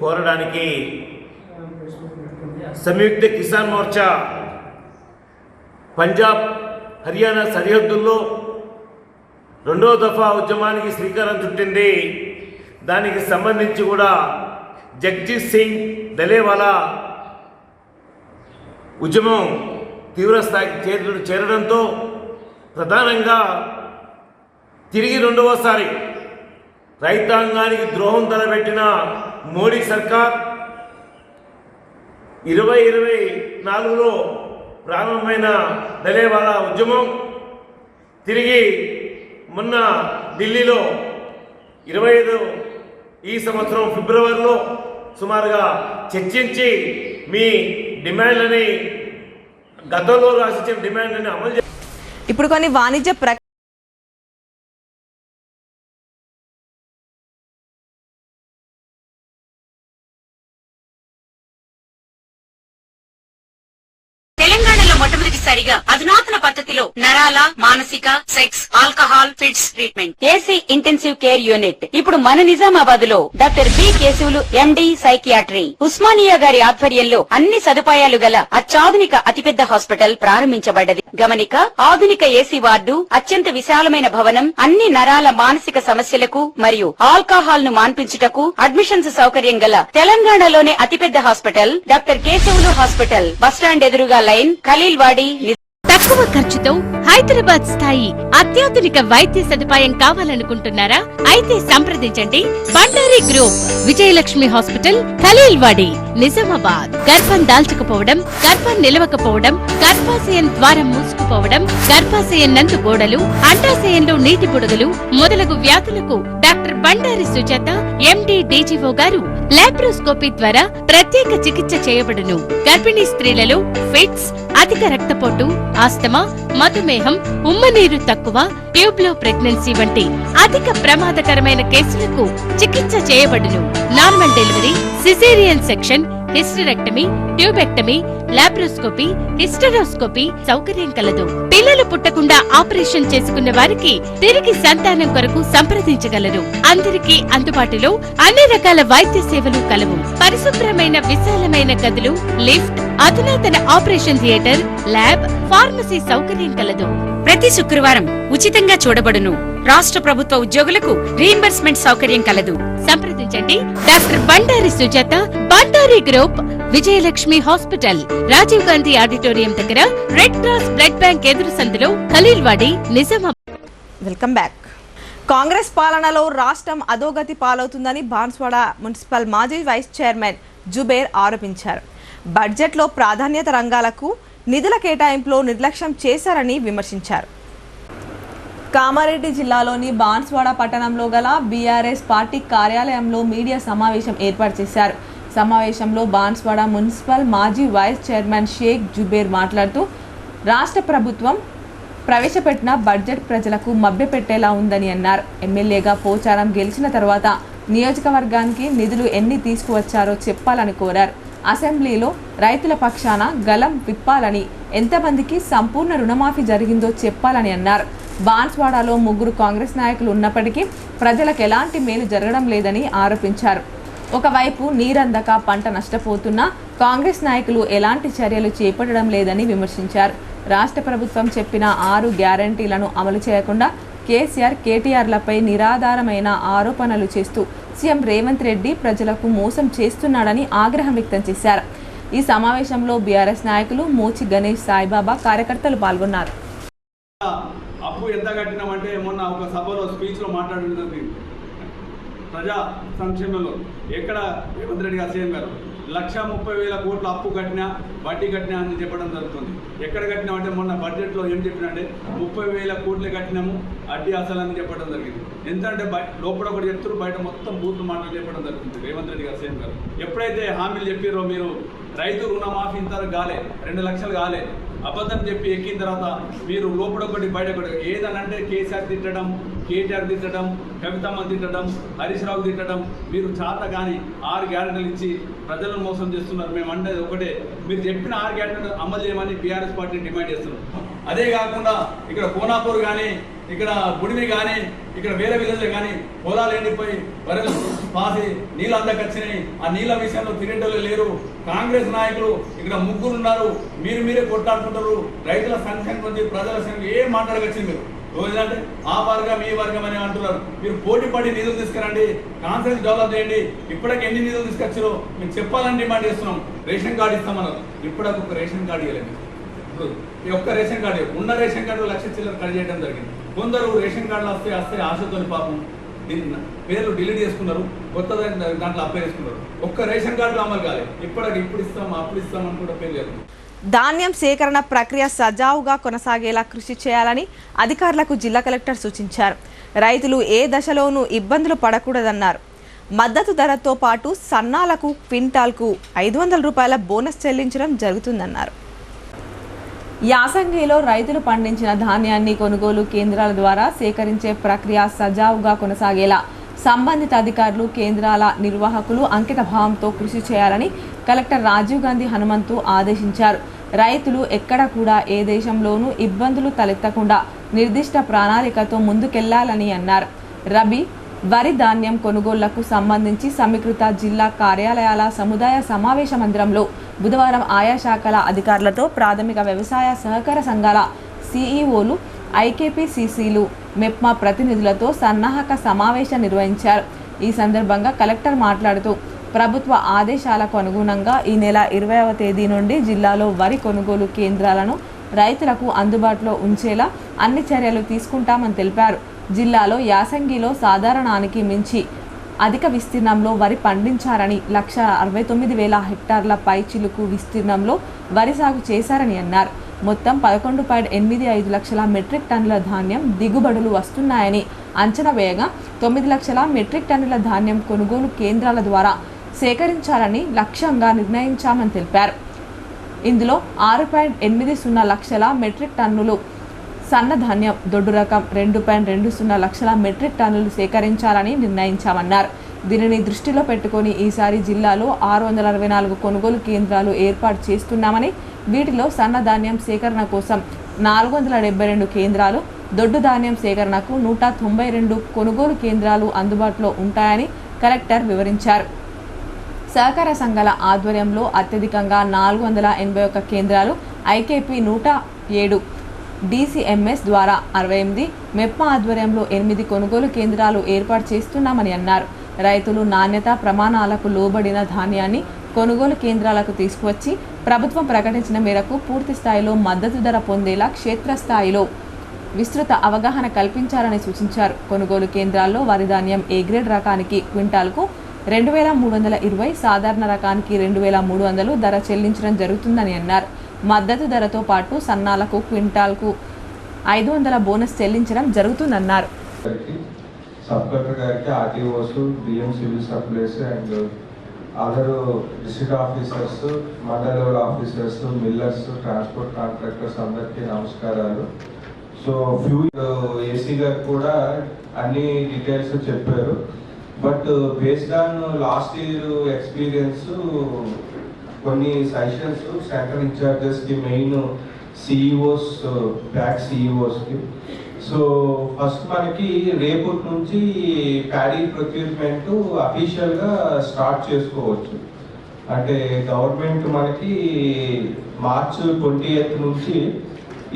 కోరడానికి సంయుక్త కిసాన్ మోర్చా పంజాబ్, హర్యానా సరిహద్దుల్లో 2వ దఫా ఉద్యమానికి శ్రీకారం చుట్టింది. దానికి సంబంధించి కూడా జగ్జీత్ సింగ్ దలేవాలా ఉద్యమం తీవ్రస్థాయికి చేరడంతో ప్రధానంగా తిరిగి 2వసారి రైతాంగానికి ద్రోహం తలపెట్టిన మోడీ సర్కార్ 2024లో ప్రారంభమైన దలేవాలా ఉద్యమం తిరిగి మొన్న ఢిల్లీలో 25 ఈ సంవత్సరం ఫిబ్రవరిలో సుమారుగా చర్చించి మీ డిమాండ్లని గతంలో రాసిచ్చిన డిమాండ్లని అమలు ఇప్పుడు కొన్ని వాణిజ్య తెలంగాణలో మొట్టమొదటిసారిగా అధునాతన పద్ధతిలో నరాల, మానసిక, sex, alcohol, fits treatment, AC intensive care unit ఇప్పుడు మన నిజామాబాద్ లో doctor B Keshavulu MD psychiatry Osmania గారి ఆధ్వర్యంలో అన్ని సదుపాయాలు గల అత్యాధునిక అతిపెద్ద హాస్పిటల్ ప్రారంభించబడ్డది. గమనిక, ఆధునిక ఏసీ వార్డు, అత్యంత విశాలమైన భవనం, అన్ని నరాల మానసిక సమస్యలకు మరియు ఆల్కహాల్ ను మాన్పించుటకు అడ్మిషన్స్ సౌకర్యం గల తెలంగాణలోనే అతిపెద్ద hospital doctor Keshavulu hospital. Bus stand ఎదురుగా లైన్, ఖలీల్వాడి. తక్కువ ఖర్చుతో హైదరాబాద్ స్థాయి అత్యాధునిక వైద్య సదుపాయం కావాలనుకుంటున్నారా? అయితే సంప్రదించండి బండారి గ్రూప్, విజయలక్ష్మి హాస్పిటల్, ఖలీల్వాడి, నిజామాబాద్. గర్భం దాల్చకపోవడం, గర్భం నిలవకపోవడం, గర్భాశయం ద్వారం మూసుకుపోవడం, గర్భాశయం నందు గోడలు, అండాశయంలో నీటి బుడగలు మొదలగు వ్యాధులకు డాక్టర్ బండారి సుజాత ఎండి డీజీఓ గారు లాప్రోస్కోపీ ద్వారా ప్రత్యేక చికిత్స చేయబడును. గర్భిణీ స్త్రీలలో ఫిట్స్, అధిక రక్తపోటు, ఆస్తమా, మధుమేహం, ఉమ్మనీరు తక్కువ, ట్యూబ్లో ప్రెగ్నెన్సీ వంటి అధిక ప్రమాదకరమైన కేసులకు చికిత్స చేయబడును. Normal delivery, caesarean section, hysterectomy, tubectomy, laparoscopy, hysteroscopy సౌకర్యం కలదు. పిల్లలు పుట్టకుండా ఆపరేషన్ చేసుకున్న వారికి తిరిగి సంతానం కొరకు సంప్రదించగలరు. అందరికీ అందుబాటులో అన్ని రకాల వైద్య సేవలు కలవు. పరిశుభ్రమైన విశాలమైన గదులు, లిఫ్ట్, అధునాతన ఆపరేషన్ థియేటర్, ల్యాబ్, ఫార్మసీ సౌకర్యం కలదు. ప్రతి శుక్రవారం ఉచితంగా చూడబడును. రాష్ట్ర ప్రభుత్వ ఉద్యోగులకు రీయింబర్స్మెంట్ సౌకర్యం కలదు. సంప్రదించండి doctor Bandari Sujatha, Bandari group, Vijayalakshmi hospital, Rajiv Gandhi auditorium దగ్గర, రెడ్ క్రాస్ బ్లడ్ బ్యాంక్ ఎదురు సందులో, ఖలీల్వాడి, నిజామాబాద్. Welcome back. కాంగ్రెస్ పాలనలో రాష్ట్రం అధోగతి పాలవుతుందని బాన్స్వాడ మున్సిపల్ మాజీ వైస్ చైర్మన్ జుబేర్ ఆరోపించారు. బడ్జెట్లో ప్రాధాన్యత రంగాలకు నిధుల కేటాయింపులో నిర్లక్ష్యం చేశారని విమర్శించారు. కామారెడ్డి జిల్లాలోని బాన్స్వాడ పట్టణంలో గల బీఆర్ఎస్ పార్టీ కార్యాలయంలో మీడియా సమావేశం ఏర్పాటు చేశారు. సమావేశంలో బాన్స్వాడ మున్సిపల్ మాజీ వైస్ చైర్మన్ షేక్ జుబేర్ మాట్లాడుతూ రాష్ట్ర ప్రభుత్వం ప్రవేశపెట్టిన బడ్జెట్ ప్రజలకు మభ్యపెట్టేలా ఉందని అన్నారు. ఎమ్మెల్యేగా పోచారం గెలిచిన తర్వాత నియోజకవర్గానికి నిధులు ఎన్ని తీసుకువచ్చారో చెప్పాలని కోరారు. అసెంబ్లీలో రైతుల పక్షాన గలం విప్పాలని, ఎంతమందికి సంపూర్ణ రుణమాఫీ జరిగిందో చెప్పాలని అన్నారు. బాన్స్వాడలో 3 కాంగ్రెస్ నాయకులు ఉన్నప్పటికీ ప్రజలకు ఎలాంటి మేలు జరగడం లేదని ఆరోపించారు. ఒకవైపు నీరందక పంట నష్టపోతున్నా కాంగ్రెస్ నాయకులు ఎలాంటి చర్యలు చేపట్టడం లేదని విమర్శించారు. రాష్ట్ర ప్రభుత్వం చెప్పిన 6 గ్యారంటీలను అమలు చేయకుండా కేసీఆర్, కేటీఆర్లపై నిరాధారమైన ఆరోపణలు చేస్తూ సీఎం రేవంత్ రెడ్డి ప్రజలకు మోసం చేస్తున్నాడని ఆగ్రహం వ్యక్తం చేశారు. ఈ సమావేశంలో బీఆర్ఎస్ నాయకులు మూచి గణేష్, సాయిబాబా కార్యకర్తలు పాల్గొన్నారు. అప్పు ఎంత కట్టినామంటే మొన్న ఒక సభలో స్పీచ్లో మాట్లాడుతుంది ప్రజా సంక్షేమంలో ఎక్కడ రేవంత్ రెడ్డి గారు సీఎం గారు 1,30,000 కోట్ల అప్పు కట్టినా వడ్డీ కట్టినా అని చెప్పడం జరుగుతుంది. ఎక్కడ కట్టినామంటే మొన్న బడ్జెట్లో ఏం చెప్పినంటే 30,000 కోట్లు కట్టినాము అడ్డీ అసలు అని చెప్పడం జరిగింది. ఎందుకంటే లోపల ఒకటి చెప్తారు, బయట మొత్తం బూత్ మాటలు చెప్పడం జరుగుతుంది రేవంత్ రెడ్డి గారు సీఎం గారు. ఎప్పుడైతే హామీలు చెప్పారో మీరు రైతు రుణమాఫీ ఇంత కాలే, 2 లక్షలు కాలే, అబద్ధం చెప్పి ఎక్కిన తర్వాత మీరు లోపల ఒకటి బయట ఒకటి ఏదనంటే కేసీఆర్ తిట్టడం, కేటీఆర్ తిట్టడం, కవితమ్మ తిట్టడం, హరీష్ రావు తిట్టడం, మీరు చేత కానీ 6 గ్యారెంటీలు ఇచ్చి ప్రజలను మోసం చేస్తున్నారు. మేము అంటే ఒకటే, మీరు చెప్పిన 6 గ్యారెంటీలు అమలు చేయమని బీఆర్ఎస్ పార్టీ డిమాండ్ చేస్తున్నాం. అదే కాకుండా ఇక్కడ కోనాపూర్ కానీ, ఇక్కడ బుడిమి కానీ, ఇక్కడ వేరే విలేజ్లు కానీ పొలాలు ఎండిపోయి వరలు పాసి నీళ్ళు అందకొచ్చినాయి. ఆ నీళ్ళ విషయంలో తిరిగేటోళ్ళు లేరు. కాంగ్రెస్ నాయకులు ఇక్కడ 3 ఉన్నారు, మీరే కొట్లాడుకుంటారు. రైతుల సంక్షేమం గురించి, ప్రజల సంక్షేమం ఏం మాట్లాడకొచ్చింది మీరు రోజంటే ఆ వర్గం ఈ వర్గం అని అంటున్నారు. మీరు పోటీ పడి నిధులు తీసుకురండి, కాన్ఫరెన్స్ డెవలప్ చేయండి. ఇప్పటికి ఎన్ని నిధులు తీసుకొచ్చారో మేము చెప్పాలని డిమాండ్ చేస్తున్నాం. రేషన్ కార్డు ఇస్తామన్నారు, ఇప్పటికి ఒక రేషన్ కార్డు ఇవ్వలేదు. ఇప్పుడు ఈ ఒక్క రేషన్ కార్డు ఉన్న రేషన్ కార్డు 1,00,000 చిల్లర కట్ చేయడం జరిగింది. కొందరు రేషన్ కార్డులు వస్తే ఆశతో పాపం దీన్ని పేర్లు డిలీట్ చేసుకున్నారు, కొత్త దాంట్లో అప్లై చేసుకున్నారు. ఒక్క రేషన్ కార్డులు అమలు కాలేదు. ఇప్పుడు ఇస్తాం అప్పుడు ఇస్తామని కూడా పేరు లేదు. ధాన్యం సేకరణ ప్రక్రియ సజావుగా కొనసాగేలా కృషి చేయాలని అధికారులకు జిల్లా కలెక్టర్ సూచించారు. రైతులు ఏ దశలోనూ ఇబ్బందులు పడకూడదన్నారు. మద్దతు ధరతో పాటు సన్నాలకు క్వింటాల్కు 500 రూపాయల బోనస్ చెల్లించడం జరుగుతుందన్నారు. యాసంగిలో రైతులు పండించిన ధాన్యాన్ని కొనుగోలు కేంద్రాల ద్వారా సేకరించే ప్రక్రియ సజావుగా కొనసాగేలా సంబంధిత అధికారులు, కేంద్రాల నిర్వాహకులు అంకిత భావంతో కృషి చేయాలని కలెక్టర్ రాజీవ్ గాంధీ హనుమంతు ఆదేశించారు. రైతులు ఎక్కడ కూడా ఏ దేశంలోనూ ఇబ్బందులు తలెత్తకుండా నిర్దిష్ట ప్రణాళికతో ముందుకెళ్లాలని అన్నారు. రబీ, వరి ధాన్యం కొనుగోళ్లకు సంబంధించి సమీకృత జిల్లా కార్యాలయాల సముదాయ సమావేశ మందిరంలో బుధవారం ఆయా శాఖల అధికారులతో ప్రాథమిక వ్యవసాయ సహకార సంఘాల సిఈఓలు, ఐకేపీసీసీలు, మెప్మా ప్రతినిధులతో సన్నాహక సమావేశం నిర్వహించారు. ఈ సందర్భంగా కలెక్టర్ మాట్లాడుతూ ప్రభుత్వ ఆదేశాలకు అనుగుణంగా ఈ నెల 20వ తేదీ నుండి జిల్లాలో వరి కొనుగోలు కేంద్రాలను రైతులకు అందుబాటులో ఉంచేలా అన్ని చర్యలు తీసుకుంటామని తెలిపారు. జిల్లాలో యాసంగిలో సాధారణానికి మించి అధిక విస్తీర్ణంలో వరి పండించారని 1,69,000 హెక్టార్ల పైచిలుకు విస్తీర్ణంలో వరి సాగు చేశారని అన్నారు. మొత్తం 11.85 లక్షల మెట్రిక్ టన్నుల ధాన్యం దిగుబడులు వస్తున్నాయని అంచనా వేయగా 9 లక్షల మెట్రిక్ టన్నుల ధాన్యం కొనుగోలు కేంద్రాల ద్వారా సేకరించాలని లక్ష్యంగా నిర్ణయించామని తెలిపారు. ఇందులో 6.80 లక్షల మెట్రిక్ టన్నులు సన్న ధాన్యం, దొడ్డు రకం 2.20 లక్షల మెట్రిక్ టన్నులు సేకరించాలని నిర్ణయించామన్నారు. దీనిని దృష్టిలో పెట్టుకొని ఈసారి జిల్లాలో 664 కొనుగోలు కేంద్రాలు ఏర్పాటు చేస్తున్నామని, వీటిలో సన్న ధాన్యం సేకరణ కోసం 472 కేంద్రాలు, దొడ్డు ధాన్యం సేకరణకు 192 కొనుగోలు కేంద్రాలు అందుబాటులో ఉంటాయని కలెక్టర్ వివరించారు. సహకార సంఘాల ఆధ్వర్యంలో అత్యధికంగా 481 కేంద్రాలు, ఐకేపీ 107, DCMS ద్వారా 68, మెప్మా ఆధ్వర్యంలో 8 కొనుగోలు కేంద్రాలు ఏర్పాటు చేస్తున్నామని అన్నారు. రైతులు నాణ్యత ప్రమాణాలకు లోబడిన ధాన్యాన్ని కొనుగోలు కేంద్రాలకు తీసుకువచ్చి ప్రభుత్వం ప్రకటించిన మేరకు పూర్తి స్థాయిలో మద్దతు ధర పొందేలా క్షేత్రస్థాయిలో విస్తృత అవగాహన కల్పించాలని సూచించారు. కొనుగోలు కేంద్రాల్లో వరి ధాన్యం ఏ గ్రేడ్ రకానికి క్వింటాల్కు 2,320, సాధారణ రకానికి 2,300 ధర చెల్లించడం జరుగుతుందని అన్నారు. మద్దతు ధరతో పాటు సన్నాలకు క్వింటాల్కు 500 బోనస్ చెల్లించడం జరుగుతుందన్నారు. సబ్ కలెక్టర్ గారికి, RTOs, DM civil supplies and other district officers, mandal level officers, millers, transport contractors అందరికీ నమస్కారాలు. సో ఫ్యూ ఏసీ గారు కూడా అన్ని డీటెయిల్స్ చెప్పారు. But based on last year experience కొన్ని సజెషన్స్ సెంట్రల్ ఇన్ఛార్జెస్కి, మెయిన్ సిఇఓస్, బ్యాక్ సిఇఓస్కి. సో ఫస్ట్ మనకి రేపటి నుంచి ప్యాడీ ప్రొక్యూర్మెంట్ అఫీషియల్గా స్టార్ట్ చేసుకోవచ్చు. అంటే గవర్నమెంట్ మనకి మార్చ్ 28 నుంచి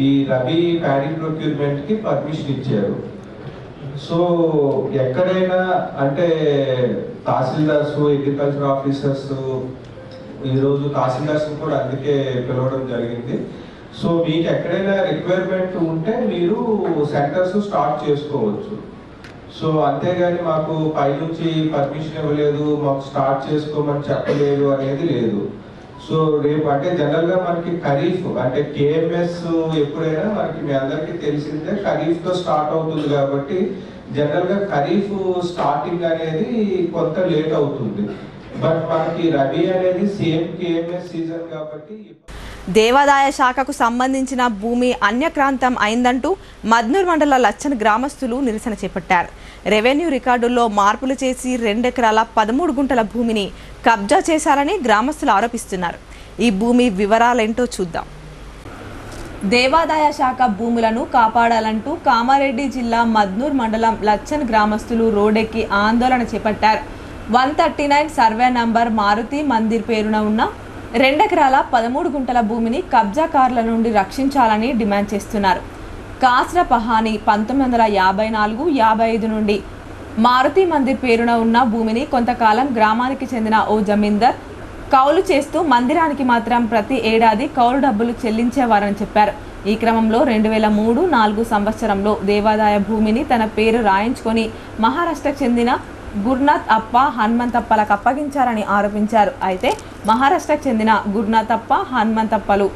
ఈ రబీ ప్యాడీ ప్రొక్యూర్మెంట్కి పర్మిషన్ ఇచ్చారు. సో ఎక్కడైనా అంటే తహసీల్దార్స్, అగ్రికల్చర్ ఆఫీసర్స్, ఈరోజు తహసీల్దార్స్ కూడా అందుకే పిలవడం జరిగింది. సో మీకు ఎక్కడైనా రిక్వైర్మెంట్ ఉంటే మీరు సెంటర్స్ స్టార్ట్ చేసుకోవచ్చు. సో అంతేగాని మాకు పైనుంచి పర్మిషన్ ఇవ్వలేదు, మాకు స్టార్ట్ చేసుకోమని చెప్పలేదు అనేది లేదు. సో రేపు అంటే జనరల్గా మనకి ఖరీఫ్ అంటే కేఎంఎస్ ఎప్పుడైనా మనకి మీ అందరికీ తెలిసిందే ఖరీఫ్తో స్టార్ట్ అవుతుంది. కాబట్టి జనరల్గా ఖరీఫ్ స్టార్టింగ్ అనేది కొంత లేట్ అవుతుంది. బట్ మనకి రబీ అనేది సేమ్ కేఎంఎస్ సీజన్ కాబట్టి. దేవాదాయ శాఖకు సంబంధించిన భూమి అన్యక్రాంతం అయిందంటూ మద్నూర్ మండల లచ్చన్ గ్రామస్తులు నిరసన చేపట్టారు. రెవెన్యూ రికార్డుల్లో మార్పులు చేసి 2 ఎకరాల 13 గుంటల భూమిని కబ్జా చేశారని గ్రామస్తులు ఆరోపిస్తున్నారు. ఈ భూమి వివరాలేంటో చూద్దాం. దేవాదాయ శాఖ భూములను కాపాడాలంటూ కామారెడ్డి జిల్లా మద్నూర్ మండలం లచ్చన్ గ్రామస్తులు రోడ్డెక్కి ఆందోళన చేపట్టారు. 139 సర్వే నంబర్ మారుతి మందిర్ పేరున ఉన్న 2 ఎకరాల 13 గుంటల భూమిని కబ్జాకారుల నుండి రక్షించాలని డిమాండ్ చేస్తున్నారు. కాస్ర పహాని 1954-55 నుండి మారుతి మందిర్ పేరున ఉన్న భూమిని కొంతకాలం గ్రామానికి చెందిన ఓ జమీందార్ కౌలు చేస్తూ మందిరానికి మాత్రం ప్రతి ఏడాది కౌలు డబ్బులు చెల్లించేవారని చెప్పారు. ఈ క్రమంలో 2003-04 సంవత్సరంలో దేవాదాయ భూమిని తన పేరు రాయించుకొని మహారాష్ట్రకు చెందిన గురునాథ్ అప్ప, హనుమంతప్పలకు అప్పగించారని ఆరోపించారు. అయితే మహారాష్ట్రకు చెందిన గురునాథ్ అప్ప, హనుమంతప్పలు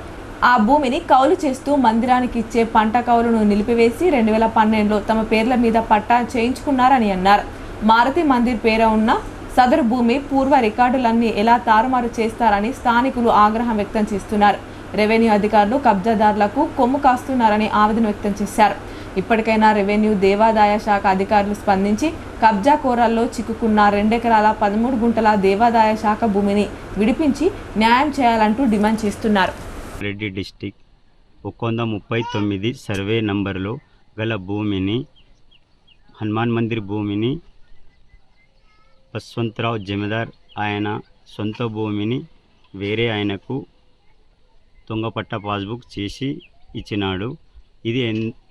ఆ భూమిని కౌలు చేస్తూ మందిరానికి ఇచ్చే పంట కౌలును నిలిపివేసి 2012లో తమ పేర్ల మీద పట్టా చేయించుకున్నారని అన్నారు. మారుతి మందిర్ పేర ఉన్న సదరు భూమి పూర్వ రికార్డులన్నీ ఎలా తారుమారు చేస్తారని స్థానికులు ఆగ్రహం వ్యక్తం చేస్తున్నారు. రెవెన్యూ అధికారులు కబ్జాదారులకు కొమ్ము కాస్తున్నారని ఆవేదన వ్యక్తం చేశారు. ఇప్పటికైనా రెవెన్యూ, దేవాదాయ శాఖ అధికారులు స్పందించి కబ్జా కోరాల్లో చిక్కుకున్న 2 ఎకరాల 13 గుంటల దేవాదాయ శాఖ భూమిని విడిపించి న్యాయం చేయాలంటూ డిమాండ్ చేస్తున్నారు. రెడ్డి డిస్టిక్ 139 సర్వే నంబర్లో గల భూమిని, హనుమాన్ మందిర్ భూమిని బస్వంతరావు జమీదార్ ఆయన సొంత భూమిని వేరే ఆయనకు దొంగపట్ట పాస్బుక్ చేసి ఇచ్చినాడు. ఇది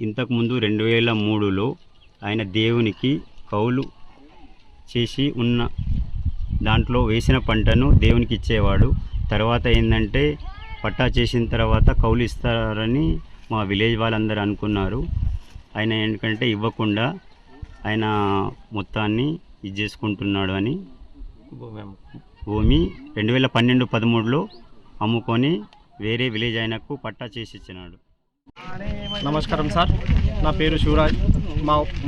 ఇంతకుముందు 2003లో ఆయన దేవునికి కౌలు చేసి ఉన్న దాంట్లో వేసిన పంటను దేవునికి ఇచ్చేవాడు. తర్వాత ఏంటంటే పట్టా చేసిన తర్వాత కౌలు ఇస్తారని మా విలేజ్ వాళ్ళందరూ అనుకున్నారు. ఆయన ఏంటంటే ఇవ్వకుండా ఆయన మొత్తాన్ని ఇది చేసుకుంటున్నాడు అని భూమి 2012-13లో అమ్ముకొని వేరే విలేజ్ ఆయనకు పట్టా చేసి ఇచ్చినాడు. నమస్కారం సార్, నా పేరు శివరాజ్.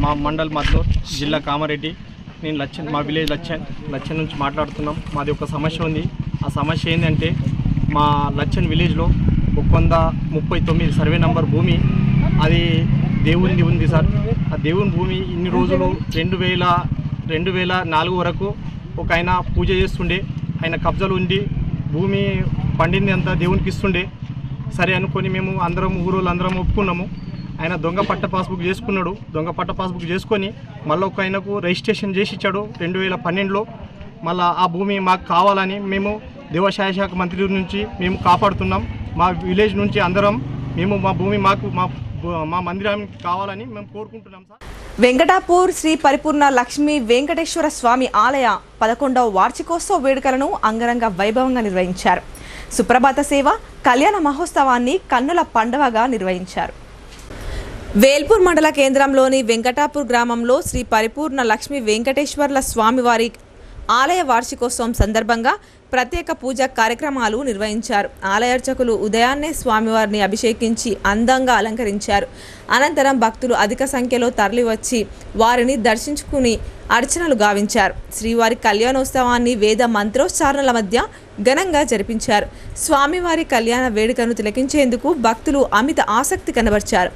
మా మండల్ మద్నూర్, జిల్లా కామారెడ్డి. నేను మా విలేజ్ లచ్చన్ నుంచి మాట్లాడుతున్నాం. మాది ఒక సమస్య ఉంది. ఆ సమస్య ఏంటంటే మా లచ్చన్ విలేజ్లో 139 సర్వే నంబర్ భూమి అది దేవునిది ఉంది సార్. ఆ దేవుని భూమి ఇన్ని రోజులు 2004 వరకు ఒక ఆయన పూజ చేస్తుండే, ఆయన కబ్జాలు ఉండి భూమి పండింది అంతా దేవునికి ఇస్తుండే. సరే అనుకొని మేము అందరం ఊరోళ్ళు అందరం ఒప్పుకున్నాము. ఆయన దొంగ పట్ట పాస్బుక్ చేసుకున్నాడు. దొంగ పట్ట పాస్బుక్ చేసుకొని మళ్ళీ ఒక ఆయనకు రిజిస్ట్రేషన్ చేసి ఇచ్చాడు 2012లో. మళ్ళీ ఆ భూమి మాకు కావాలని మేము దేవాదాయ శాఖ మంత్రి నుంచి మేము కాపాడుతున్నాం. మా విలేజ్ నుంచి అందరం మేము మా భూమి మాకు మా మందిరానికి కావాలని మేము కోరుకుంటున్నాం సార్. వెంకటాపూర్ శ్రీ పరిపూర్ణ లక్ష్మీ వెంకటేశ్వర స్వామి ఆలయ 11వ వార్షికోత్సవ వేడుకలను అంగరంగ వైభవంగా నిర్వహించారు. సుప్రభాత సేవ, కళ్యాణ మహోత్సవాన్ని కన్నుల పండువగా నిర్వహించారు. వేల్పూర్ మండల కేంద్రంలోని వెంకటాపూర్ గ్రామంలో శ్రీ పరిపూర్ణ లక్ష్మీ వెంకటేశ్వర్ల స్వామివారి ఆలయ వార్షికోత్సవం సందర్భంగా ప్రత్యేక పూజా కార్యక్రమాలు నిర్వహించారు. ఆలయ అర్చకులు ఉదయాన్నే స్వామివారిని అభిషేకించి అందంగా అలంకరించారు. అనంతరం భక్తులు అధిక సంఖ్యలో తరలివచ్చి వారిని దర్శించుకుని అర్చనలు గావించారు. శ్రీవారి కళ్యాణోత్సవాన్ని వేద మంత్రోచ్చారణల మధ్య ఘనంగా జరిపించారు. స్వామివారి కళ్యాణ వేడుకను తిలకించేందుకు భక్తులు అమిత ఆసక్తి కనబర్చారు.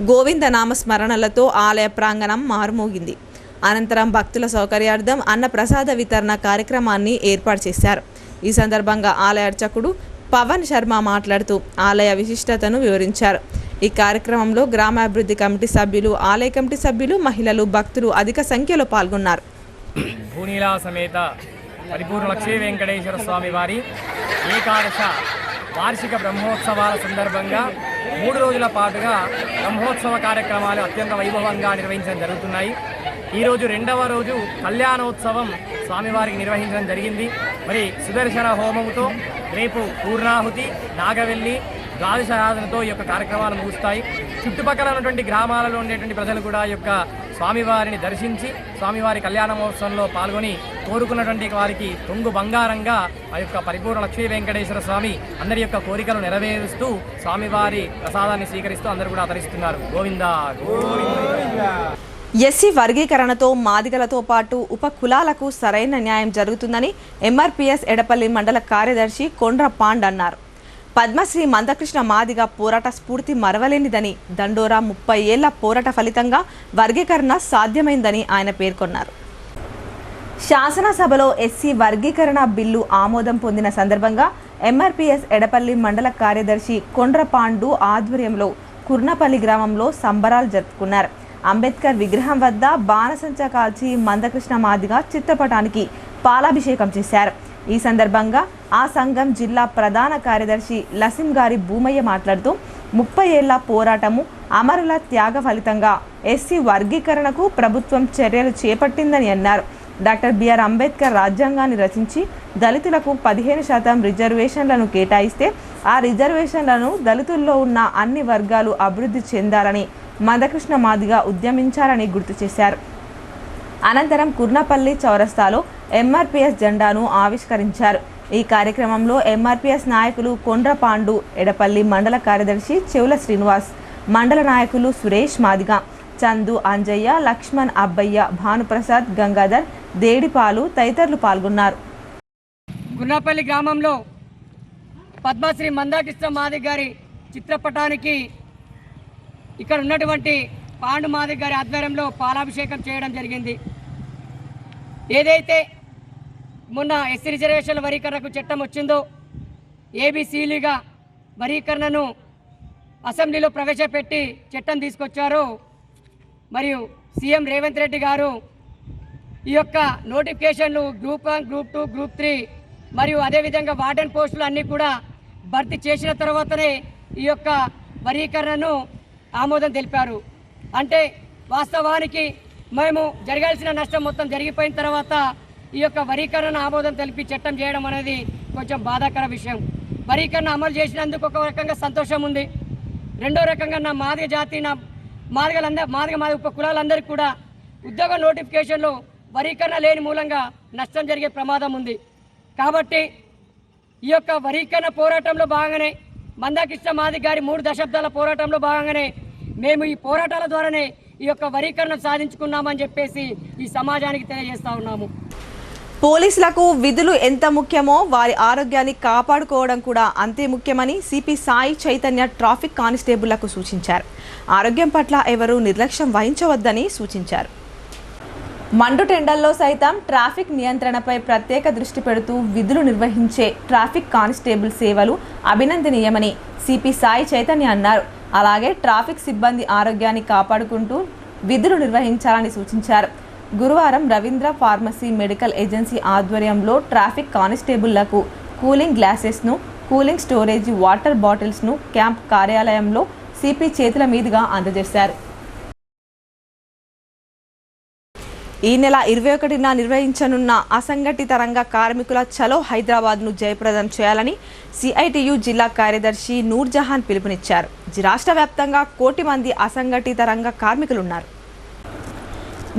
గోవింద నామ స్మరణలతో ఆలయ ప్రాంగణం మారుమోగింది. అనంతరం భక్తుల సౌకర్యార్థం అన్న ప్రసాద వితరణ కార్యక్రమాన్ని ఏర్పాటు చేశారు. ఈ సందర్భంగా ఆలయ అర్చకుడు పవన్ శర్మ మాట్లాడుతూ ఆలయ విశిష్టతను వివరించారు. ఈ కార్యక్రమంలో గ్రామాభివృద్ధి కమిటీ సభ్యులు, ఆలయ కమిటీ సభ్యులు, మహిళలు, భక్తులు అధిక సంఖ్యలో పాల్గొన్నారు. భూనీలా సమేత పరిపూర్ణ లక్ష్మీ వెంకటేశ్వర స్వామి వారి ఏకాదశ వార్షిక బ్రహ్మోత్సవాల సందర్భంగా 3 రోజుల పాటుగా బ్రహ్మోత్సవ కార్యక్రమాలు అత్యంత వైభవంగా నిర్వహించడం జరుగుతున్నాయి. ఈరోజు 2వ రోజు కళ్యాణోత్సవం స్వామివారికి నిర్వహించడం జరిగింది. మరి సుదర్శన హోమముతో రేపు పూర్ణాహుతి, నాగవెల్లి, ద్వాదశారాధనతో ఈ యొక్క కార్యక్రమాలు ముగుస్తాయి. చుట్టుపక్కల ఉన్నటువంటి గ్రామాలలో ఉండేటువంటి ప్రజలు కూడా ఈ యొక్క స్వామివారిని దర్శించి స్వామివారి కళ్యాణ మహోత్సవంలో పాల్గొని కోరుకున్నటువంటి వారికి తొంగు బంగారంగా ఆ యొక్క పరిపూర్ణ లక్ష్మీ వెంకటేశ్వర స్వామి అందరి యొక్క కోరికలు నెరవేరుస్తూ స్వామివారి ప్రసాదాన్ని స్వీకరిస్తూ అందరూ కూడా తరిస్తున్నారు. గోవిందా గోవిందా. ఎస్సీ వర్గీకరణతో మాదిగలతో పాటు ఉప కులాలకు సరైన న్యాయం జరుగుతుందని ఎంఆర్పీఎస్ ఎడపల్లి మండల కార్యదర్శి కొండ్ర పాండ్ అన్నారు. పద్మశ్రీ మందకృష్ణ మాదిగ పోరాట స్ఫూర్తి మరవలేనిదని, దండోరా 30 ఏళ్ల పోరాట ఫలితంగా వర్గీకరణ సాధ్యమైందని ఆయన పేర్కొన్నారు. శాసనసభలో ఎస్సీ వర్గీకరణ బిల్లు ఆమోదం పొందిన సందర్భంగా ఎంఆర్పీఎస్ ఎడపల్లి మండల కార్యదర్శి కొండ్ర పాండు ఆధ్వర్యంలో కుర్నపల్లి గ్రామంలో సంబరాలు జరుపుకున్నారు. అంబేద్కర్ విగ్రహం వద్ద బాణసంచా కాల్చి మందకృష్ణ మాదిగ చిత్రపటానికి పాలాభిషేకం చేశారు. ఈ సందర్భంగా ఆ సంఘం జిల్లా ప్రధాన కార్యదర్శి లసిం గారి భూమయ్య మాట్లాడుతూ 30 ఏళ్ల పోరాటము, అమరుల త్యాగ ఫలితంగా ఎస్సీ వర్గీకరణకు ప్రభుత్వం చర్యలు చేపట్టిందని అన్నారు. డాక్టర్ బిఆర్ అంబేద్కర్ రాజ్యాంగాన్ని రచించి దళితులకు 15% రిజర్వేషన్లను కేటాయిస్తే ఆ రిజర్వేషన్లను దళితుల్లో ఉన్న అన్ని వర్గాలు అభివృద్ధి చెందాలని మందకృష్ణ మాదిగ ఉద్యమించాలని గుర్తు చేశారు. అనంతరం కుర్నపల్లి చౌరస్తాలో ఎంఆర్పీఎస్ జెండాను ఆవిష్కరించారు. ఈ కార్యక్రమంలో ఎంఆర్పీఎస్ నాయకులు కొండ్ర పాండు, ఎడపల్లి మండల కార్యదర్శి చెవుల శ్రీనివాస్, మండల నాయకులు సురేష్ మాదిగ, చందు, అంజయ్య, లక్ష్మణ్, అబ్బయ్య, భానుప్రసాద్, గంగాధర్, దేడిపాలు తదితరులు పాల్గొన్నారు. కుర్నపల్లి గ్రామంలో పద్మశ్రీ మందకృష్ణ మాదిగ గారి చిత్రపటానికి ఇక్కడ ఉన్నటువంటి పాండు మాదిగ గారి ఆధ్వర్యంలో పాలాభిషేకం చేయడం జరిగింది. ఏదైతే మొన్న ఎస్సీ రిజర్వేషన్ల వర్గీకరణకు చట్టం వచ్చిందో, ఏబీసీలుగా వర్గీకరణను అసెంబ్లీలో ప్రవేశపెట్టి చట్టం తీసుకొచ్చారో, మరియు సీఎం రేవంత్ రెడ్డి గారు ఈ యొక్క నోటిఫికేషన్లు గ్రూప్ 1, గ్రూప్ 2, గ్రూప్ 3 మరియు అదేవిధంగా వార్డెన్ పోస్టులు అన్నీ కూడా భర్తీ చేసిన తర్వాతనే ఈ యొక్క వర్గీకరణను ఆమోదం తెలిపారు. అంటే వాస్తవానికి మేము జరగాల్సిన నష్టం మొత్తం జరిగిపోయిన తర్వాత ఈ యొక్క వర్గీకరణ ఆమోదం తెలిపి చట్టం చేయడం అనేది కొంచెం బాధాకర విషయం. వరీకరణ అమలు చేసినందుకు ఒక రకంగా సంతోషం ఉంది. రెండో రకంగా నా మాదిగ జాతి మాదిగ ఉప కులాలందరికీ కూడా ఉద్యోగ నోటిఫికేషన్లో వరీకరణ లేని మూలంగా నష్టం జరిగే ప్రమాదం ఉంది. కాబట్టి ఈ యొక్క వరీకరణ పోరాటంలో భాగంగానే మందాకృష్ణ మాదిగ గారి 3 దశాబ్దాల పోరాటంలో భాగంగానే మేము ఈ పోరాటాల ద్వారానే ఈ యొక్క వరీకరణ సాధించుకున్నామని చెప్పేసి ఈ సమాజానికి తెలియజేస్తా ఉన్నాము. పోలీసులకు విధులు ఎంత ముఖ్యమో వారి ఆరోగ్యాన్ని కాపాడుకోవడం కూడా అంతే ముఖ్యమని సిపి సాయి చైతన్య ట్రాఫిక్ కానిస్టేబుళ్లకు సూచించారు. ఆరోగ్యం పట్ల ఎవరూ నిర్లక్ష్యం వహించవద్దని సూచించారు. మండుటెండల్లో సైతం ట్రాఫిక్ నియంత్రణపై ప్రత్యేక దృష్టి పెడుతూ విధులు నిర్వహించే ట్రాఫిక్ కానిస్టేబుల్ సేవలు అభినందనీయమని సిపి సాయి చైతన్య అన్నారు. అలాగే ట్రాఫిక్ సిబ్బంది ఆరోగ్యాన్ని కాపాడుకుంటూ విధులు నిర్వహించాలని సూచించారు. గురువారం రవీంద్ర ఫార్మసీ మెడికల్ ఏజెన్సీ ఆధ్వర్యంలో ట్రాఫిక్ కానిస్టేబుళ్లకు కూలింగ్ గ్లాసెస్ను, కూలింగ్ స్టోరేజ్ వాటర్ బాటిల్స్ను క్యాంప్ కార్యాలయంలో సిపి చేతుల మీదుగా అందజేశారు. ఈ నెల 21న నిర్వహించనున్న అసంఘటిత రంగ కార్మికుల చలో హైదరాబాద్ను జయప్రదం చేయాలని సిఐటియు జిల్లా కార్యదర్శి నూర్జహాన్ పిలుపునిచ్చారు. రాష్ట్ర వ్యాప్తంగా 1 కోటి మంది అసంఘటిత రంగ కార్మికులున్నారు.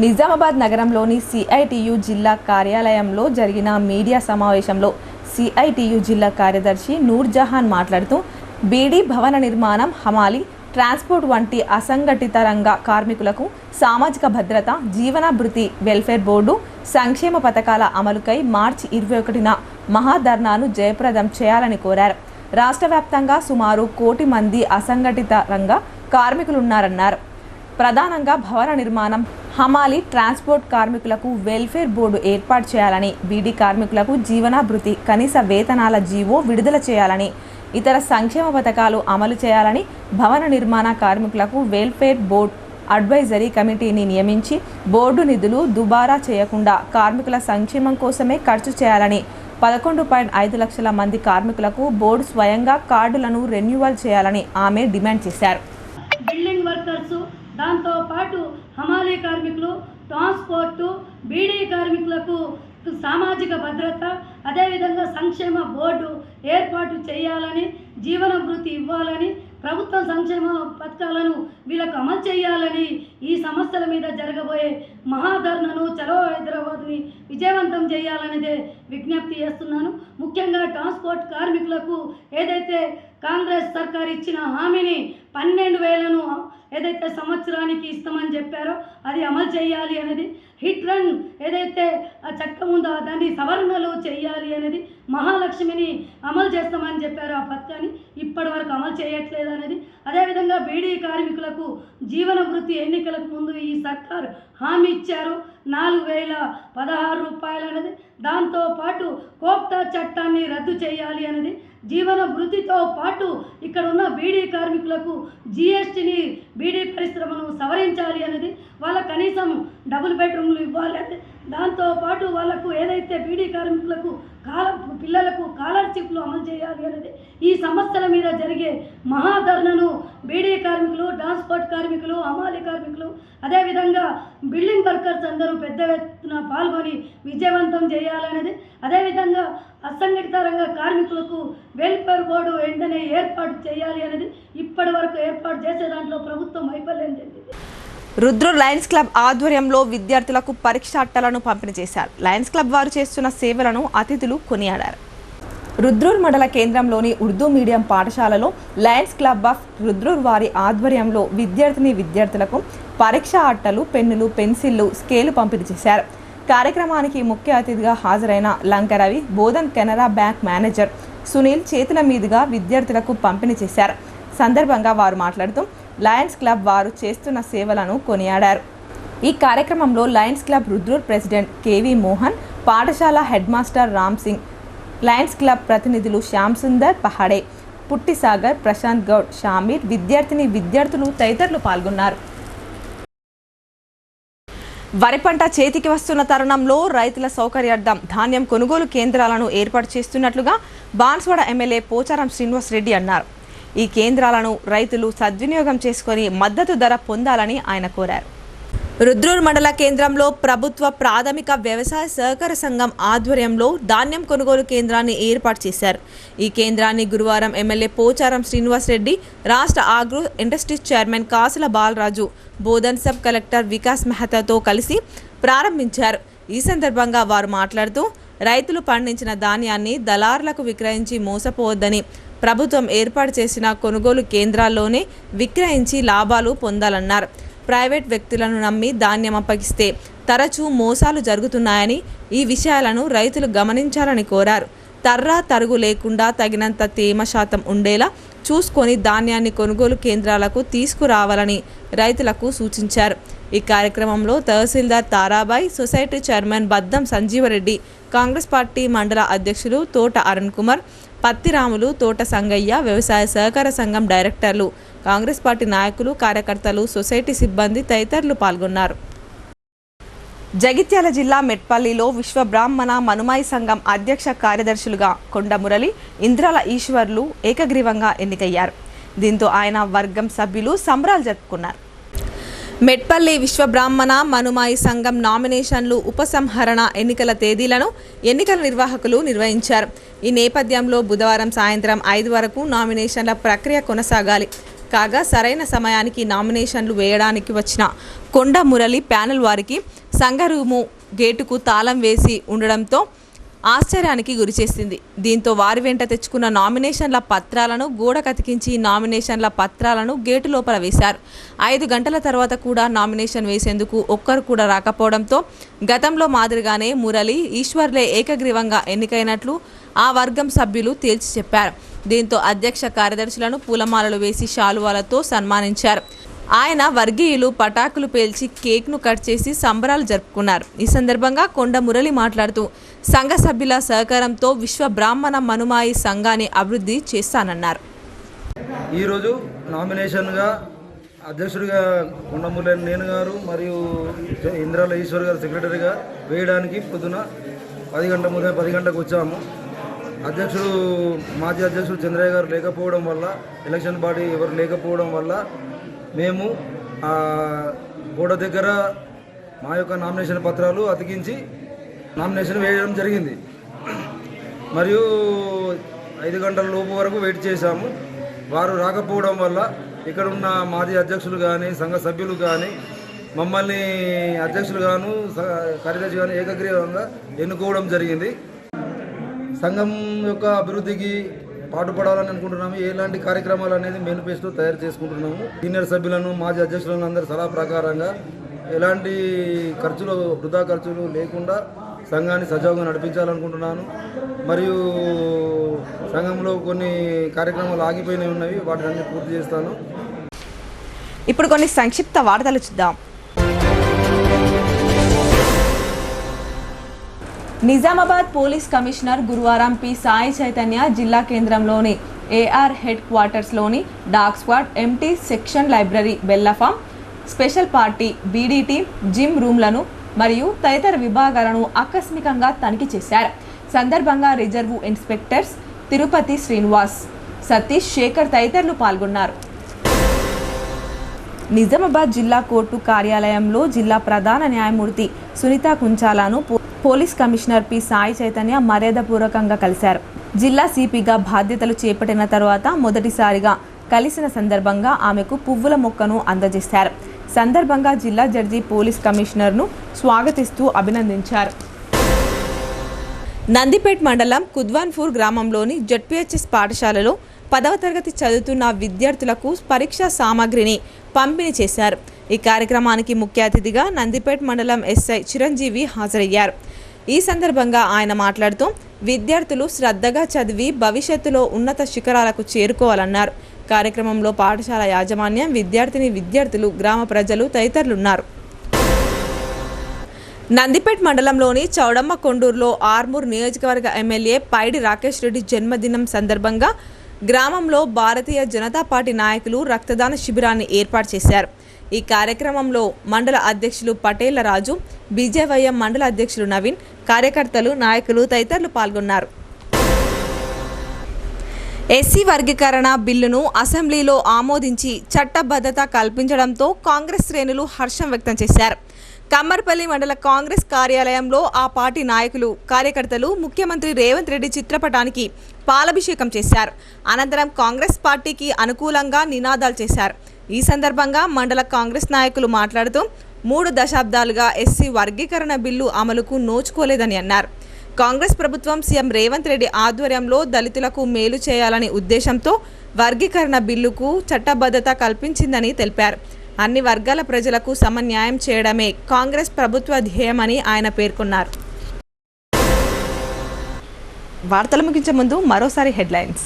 నిజామాబాద్ నగరంలోని సిఐటియు జిల్లా కార్యాలయంలో జరిగిన మీడియా సమావేశంలో సిఐటియు జిల్లా కార్యదర్శి నూర్జహాన్ మాట్లాడుతూ బీడీ భవన నిర్మాణం, హమాలి, ట్రాన్స్పోర్ట్ వంటి అసంఘటిత రంగ కార్మికులకు సామాజిక భద్రత, జీవనాభృతి వెల్ఫేర్ బోర్డు సంక్షేమ పథకాల అమలుకై మార్చి 21న మహాధర్నాను జయప్రదం చేయాలని కోరారు. రాష్ట్ర వ్యాప్తంగా సుమారు 1 కోటి మంది అసంఘటిత రంగ కార్మికులున్నారన్నారు. ప్రధానంగా భవన నిర్మాణం, హమాలి, ట్రాన్స్పోర్ట్ కార్మికులకు వెల్ఫేర్ బోర్డు ఏర్పాటు చేయాలని, బీడీ కార్మికులకు జీవనాభృతి కనీస వేతనాల జీవో విడుదల చేయాలని, ఇతర సంక్షేమ పథకాలు అమలు చేయాలని, భవన నిర్మాణ కార్మికులకు వెల్ఫేర్ బోర్డు అడ్వైజరీ కమిటీని నియమించి బోర్డు నిధులు దుబారా చేయకుండా కార్మికుల సంక్షేమం కోసమే ఖర్చు చేయాలని, 11.5 లక్షల మంది కార్మికులకు బోర్డు స్వయంగా కార్డులను రెన్యువల్ చేయాలని ఆమె డిమాండ్ చేశారు. బిల్డింగ్ వర్కర్స్, దాంతోపాటు హమాలీ కార్మికులు, ట్రాన్స్పోర్టు, బీడీ కార్మికులకు సామాజిక భద్రత, అదేవిధంగా సంక్షేమ బోర్డు ఏర్పాటు చేయాలని, జీవనభృతి ఇవ్వాలని, ప్రభుత్వ సంక్షేమ పథకాలను వీళ్ళకు అమలు చేయాలని, ఈ సమస్యల మీద జరగబోయే మహాధర్నను చలో హైదరాబాద్ని విజయవంతం చేయాలనేదే విజ్ఞప్తి చేస్తున్నాను. ముఖ్యంగా ట్రాన్స్పోర్ట్ కార్మికులకు ఏదైతే కాంగ్రెస్ సర్కార్ ఇచ్చిన హామీని 12,000ను ఏదైతే సంవత్సరానికి ఇస్తామని చెప్పారో అది అమలు చేయాలి అనేది, హిట్ రన్ ఏదైతే చట్టం ఉందో దాన్ని సవరణలు చేయాలి అనేది, మహాలక్ష్మిని అమలు చేస్తామని చెప్పారు ఆ పథకాన్ని ఇప్పటి వరకు అమలు చేయట్లేదు అనేది, అదేవిధంగా బీడీ కార్మికులకు జీవన వృత్తి ఎన్నికలకు ముందు ఈ సర్కారు హామీ ఇచ్చారు 4,016 రూపాయలు అనేది, దాంతోపాటు కోప్తా చట్టాన్ని రద్దు చేయాలి అనేది, జీవన వృత్తితో పాటు ఇక్కడ ఉన్న బీడీ కార్మికులకు జిఎస్టీని, బీడీ పరిశ్రమను సవరించాలి అనేది, వాళ్ళ కనీసం డబుల్ బెడ్రూమ్లు ఇవ్వాలి అనేది, దాంతోపాటు వాళ్ళకు ఏదైతే బీడీ కార్మికులకు పిల్లలకు స్కాలర్షిప్లు అమలు చేయాలి అనేది, ఈ సమస్యల మీద జరిగే మహాధర్నను బీడీ కార్మికులు, ట్రాన్స్పోర్ట్ కార్మికులు, హమాలీ కార్మికులు, అదేవిధంగా బిల్డింగ్ వర్కర్స్ అందరూ పెద్ద ఎత్తున పాల్గొని విజయవంతం చేయాలనేది, అదేవిధంగా అసంఘటిత రంగ కార్మికులకు వెల్ఫేర్ బోర్డు వెంటనే ఏర్పాటు చేయాలి అనేది, ఇప్పటి వరకు ఏర్పాటు చేసే దాంట్లో ప్రభుత్వం వైఫల్యం చెందింది. రుద్రూర్ లయన్స్ క్లబ్ ఆధ్వర్యంలో విద్యార్థులకు పరీక్ష అట్టలను పంపిణీ చేశారు. లయన్స్ క్లబ్ వారు చేస్తున్న సేవలను అతిథులు కొనియాడారు. రుద్రూర్ మండల కేంద్రంలోని ఉర్దూ మీడియం పాఠశాలలో లయన్స్ క్లబ్ ఆఫ్ రుద్రూర్ వారి ఆధ్వర్యంలో విద్యార్థులకు పరీక్ష అట్టలు, పెన్నులు, పెన్సిళ్లు, స్కేలు పంపిణీ చేశారు. కార్యక్రమానికి ముఖ్య అతిథిగా హాజరైన లంకరవి, బోధన్ కెనరా బ్యాంక్ మేనేజర్ సునీల్ చేతుల మీదుగా విద్యార్థులకు పంపిణీ చేశారు. సందర్భంగా వారు మాట్లాడుతూ లయన్స్ క్లబ్ వారు చేస్తున్న సేవలను కొనియాడారు. ఈ కార్యక్రమంలో lions club Rudrur president KV Mohan, పాఠశాల head master Ram Singh, lions club ప్రతినిధులు శ్యామ్ సుందర్ పహాడే, పుట్టి సాగర్, ప్రశాంత్ గౌడ్, షామీర్, విద్యార్థులు తదితరులు పాల్గొన్నారు. వరి పంట చేతికి వస్తున్న తరుణంలో రైతుల సౌకర్యార్థం ధాన్యం కొనుగోలు కేంద్రాలను ఏర్పాటు చేస్తున్నట్లుగా బాన్స్వాడ ఎమ్మెల్యే పోచారం శ్రీనివాస్ రెడ్డి అన్నారు. ఈ కేంద్రాలను రైతులు సద్వినియోగం చేసుకొని మద్దతు ధర పొందాలని ఆయన కోరారు. రుద్రూర్ మండల కేంద్రంలో ప్రభుత్వ ప్రాథమిక వ్యవసాయ సహకార సంఘం ఆధ్వర్యంలో ధాన్యం కొనుగోలు కేంద్రాన్ని ఏర్పాటు చేశారు. ఈ కేంద్రాన్ని గురువారం ఎమ్మెల్యే పోచారం శ్రీనివాస్ రెడ్డి, రాష్ట్ర ఆగ్రో ఇండస్ట్రీస్ చైర్మన్ కాసుల బాలరాజు, బోధన్ సబ్ కలెక్టర్ వికాస్ మెహతాతో కలిసి ప్రారంభించారు. ఈ సందర్భంగా వారు మాట్లాడుతూ రైతులు పండించిన ధాన్యాన్ని దళారులకు విక్రయించి మోసపోవద్దని, ప్రభుత్వం ఏర్పాటు చేసిన కొనుగోలు కేంద్రాల్లోనే విక్రయించి లాభాలు పొందాలన్నారు. ప్రైవేట్ వ్యక్తులను నమ్మి ధాన్యం అప్పగిస్తే తరచూ మోసాలు జరుగుతున్నాయని, ఈ విషయాలను రైతులు గమనించాలని కోరారు. తర్రా తరుగు లేకుండా తగినంత తేమ శాతం ఉండేలా చూసుకొని ధాన్యాన్ని కొనుగోలు కేంద్రాలకు తీసుకురావాలని రైతులకు సూచించారు. ఈ కార్యక్రమంలో తహసీల్దార్ తారాబాయ్, సొసైటీ చైర్మన్ బద్దం సంజీవరెడ్డి, కాంగ్రెస్ పార్టీ మండల అధ్యక్షులు తోట అరుణ్ కుమార్, పత్తిరాములు, తోట సంగయ్య, వ్యవసాయ సహకార సంఘం డైరెక్టర్లు, కాంగ్రెస్ పార్టీ నాయకులు, కార్యకర్తలు, సొసైటీ సిబ్బంది తదితరులు పాల్గొన్నారు. జగిత్యాల జిల్లా మెట్పల్లిలో విశ్వ బ్రాహ్మణ మనుమాయి సంఘం అధ్యక్ష కార్యదర్శులుగా కొండ మురళి, ఇంద్రాల ఈశ్వర్లు ఏకగ్రీవంగా ఎన్నికయ్యారు. దీంతో ఆయన వర్గం సభ్యులు సంబరాలు జరుపుకున్నారు. మెట్పల్లి విశ్వబ్రాహ్మణ మనుమాయి సంఘం నామినేషన్లు ఉపసంహరణ ఎన్నికల తేదీలను ఎన్నికల నిర్వాహకులు నిర్వహించారు. ఈ నేపథ్యంలో బుధవారం సాయంత్రం 5 వరకు నామినేషన్ల ప్రక్రియ కొనసాగాలి. కాగా సరైన సమయానికి నామినేషన్లు వేయడానికి వచ్చిన కొండ మురళి ప్యానెల్ వారికి సంఘ రూము గేటుకు తాళం వేసి ఉండడంతో ఆశ్చర్యానికి గురిచేసింది. దీంతో వారి వెంట తెచ్చుకున్న నామినేషన్ల పత్రాలను గోడ కతికించి నామినేషన్ల పత్రాలను గేటు లోపల వేశారు. 5 గంటల తర్వాత కూడా నామినేషన్ వేసేందుకు ఒక్కరు కూడా రాకపోవడంతో గతంలో మాదిరిగానే మురళి, ఈశ్వర్లే ఏకగ్రీవంగా ఎన్నికైనట్లు ఆ వర్గం సభ్యులు తేల్చి చెప్పారు. దీంతో అధ్యక్ష కార్యదర్శులను పూలమాలలు వేసి శాలువాలతో సన్మానించారు. ఆయన వర్గీయులు పటాకులు పేల్చి కేక్ను కట్ చేసి సంబరాలు జరుపుకున్నారు. ఈ సందర్భంగా కొండ మురళి మాట్లాడుతూ సంఘ సభ్యుల సహకారంతో విశ్వ బ్రాహ్మణ మనుమాయి సంఘాన్ని అభివృద్ధి చేస్తానన్నారు. ఈరోజు నామినేషన్గా అధ్యక్షుడిగా కొండ మురళి నేను గారు మరియు ఇంద్రాల ఈశ్వర్ గారు సెక్రటరీగా వేయడానికి పొద్దున 10 గంటలకు వచ్చాము. మాజీ అధ్యక్షుడు చంద్రయ్య గారు లేకపోవడం వల్ల, ఎలక్షన్ బాడీ ఎవరు లేకపోవడం వల్ల మేము గోడ దగ్గర మా యొక్క నామినేషన్ పత్రాలు అతికించి నామినేషన్ వేయడం జరిగింది. మరియు 5 గంటల లోపు వరకు వెయిట్ చేశాము. వారు రాకపోవడం వల్ల ఇక్కడ ఉన్న మాజీ అధ్యక్షులు కానీ సంఘ సభ్యులు కానీ మమ్మల్ని అధ్యక్షులు గాను కార్యదర్శి కానీ ఏకగ్రీవంగా ఎన్నుకోవడం జరిగింది. సంఘం యొక్క అభివృద్ధికి పాటుపడాలని అనుకుంటున్నాము. ఎలాంటి కార్యక్రమాలు అనేది మేనిఫెస్టో తయారు చేసుకుంటున్నాము. సీనియర్ సభ్యులను, మాజీ అధ్యక్షులను అందరి సలహా ప్రకారంగా ఎలాంటి వృధా ఖర్చులు లేకుండా సంఘాన్ని సజావుగా నడిపించాలనుకుంటున్నాను. మరియు సంఘంలో కొన్ని కార్యక్రమాలు ఆగిపోయినవి ఉన్నవి, వాటిని పూర్తి చేస్తాను. ఇప్పుడు కొన్ని సంక్షిప్త వార్తలు చూద్దాం. నిజామాబాద్ పోలీస్ కమిషనర్ గురువారం పి సాయి చైతన్య జిల్లా కేంద్రంలోని ఏఆర్ హెడ్ క్వార్టర్స్లోని dog squad, MT section library, బెల్లఫామ్, స్పెషల్ పార్టీ, బీడీటీ, జిమ్ రూమ్లను మరియు తదితర విభాగాలను ఆకస్మికంగా తనిఖీ చేశారు. సందర్భంగా రిజర్వ్ ఇన్స్పెక్టర్స్ తిరుపతి శ్రీనివాస్, సతీష్, శేఖర్ తదితరులు పాల్గొన్నారు. నిజామాబాద్ జిల్లా కోర్టు కార్యాలయంలో జిల్లా ప్రధాన న్యాయమూర్తి సునీత కుంచాలను police commissioner P Sai Chaitanya మర్యాదపూర్వకంగా కలిశారు. జిల్లా సిపిగా బాధ్యతలు చేపట్టిన తర్వాత మొదటిసారిగా కలిసిన సందర్భంగా ఆమెకు పువ్వుల మొక్కను అందజేశారు. సందర్భంగా జిల్లా జడ్జి పోలీస్ కమిషనర్ను స్వాగతిస్తూ అభినందించారు. నందిపేట్ మండలం కుద్వాన్పూర్ గ్రామంలోని జడ్పీహెచ్ఎస్ పాఠశాలలో 10వ తరగతి చదువుతున్న విద్యార్థులకు పరీక్షా సామాగ్రిని పంపిణీ చేశారు. ఈ కార్యక్రమానికి ముఖ్య అతిథిగా నందిపేట్ మండలం ఎస్ఐ చిరంజీవి హాజరయ్యారు. ఈ సందర్భంగా ఆయన మాట్లాడుతూ విద్యార్థులు శ్రద్ధగా చదివి భవిష్యత్తులో ఉన్నత శిఖరాలకు చేరుకోవాలన్నారు. కార్యక్రమంలో పాఠశాల యాజమాన్యం, విద్యార్థులు, గ్రామ ప్రజలు తదితరులున్నారు. నందిపేట్ మండలంలోని చౌడమ్మ కొండూరులో ఆర్మూర్ నియోజకవర్గ ఎమ్మెల్యే పైడి రాకేష్ రెడ్డి జన్మదినం సందర్భంగా గ్రామంలో భారతీయ జనతా పార్టీ నాయకులు రక్తదాన శిబిరాన్ని ఏర్పాటు చేశారు. ఈ కార్యక్రమంలో మండల అధ్యక్షులు పటేళ్ల రాజు, బీజేవైఎం మండల అధ్యక్షులు నవీన్, కార్యకర్తలు, నాయకులు తదితరులు పాల్గొన్నారు. ఎస్సీ వర్గీకరణ బిల్లును అసెంబ్లీలో ఆమోదించి చట్టబద్ధత కల్పించడంతో కాంగ్రెస్ శ్రేణులు హర్షం వ్యక్తం చేశారు. కమ్మర్పల్లి మండల కాంగ్రెస్ కార్యాలయంలో ఆ పార్టీ నాయకులు, కార్యకర్తలు ముఖ్యమంత్రి రేవంత్ రెడ్డి చిత్రపటానికి పాలాభిషేకం చేశారు. అనంతరం కాంగ్రెస్ పార్టీకి అనుకూలంగా నినాదాలు చేశారు. ఈ సందర్భంగా మండల కాంగ్రెస్ నాయకులు మాట్లాడుతూ 3 దశాబ్దాలుగా ఎస్సీ వర్గీకరణ బిల్లు అమలుకు నోచుకోలేదని అన్నారు. కాంగ్రెస్ ప్రభుత్వం సీఎం రేవంత్ రెడ్డి ఆధ్వర్యంలో దళితులకు మేలు చేయాలనే ఉద్దేశంతో వర్గీకరణ బిల్లుకు చట్టబద్ధత కల్పించిందని తెలిపారు. అన్ని వర్గాల ప్రజలకు సమన్యాయం చేయడమే కాంగ్రెస్ ప్రభుత్వ ధ్యేయమని ఆయన పేర్కొన్నారు. వార్తలు ముగించే ముందు మరోసారి హెడ్లైన్స్.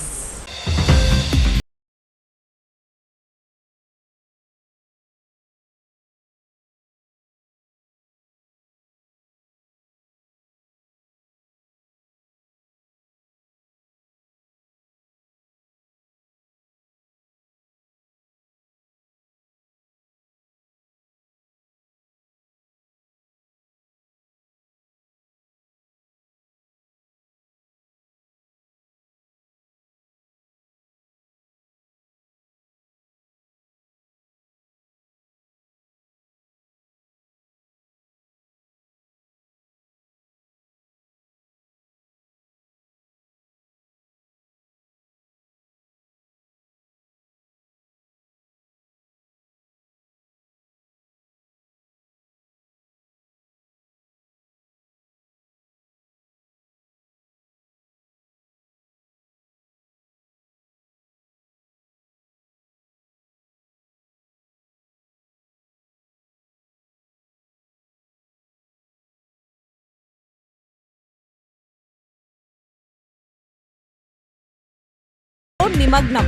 నిమగ్నం.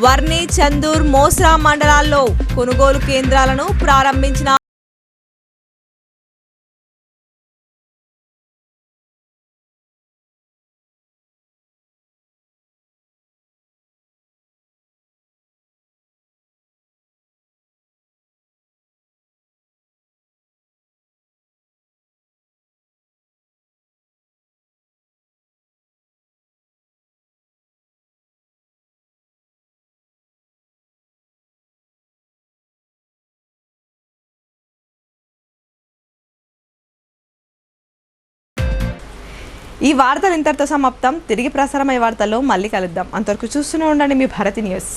వర్ణి, చందూర్, మోస్రా మండలాల్లో కొనుగోలు కేంద్రాలను ప్రారంభించిన ఈ వార్తలు ఇంతటితో సమాప్తం. తిరిగి ప్రసారమయ్యే వార్తల్లో మళ్ళీ కలుద్దాం. అంతవరకు చూస్తూనే ఉండండి మీ భారతి న్యూస్.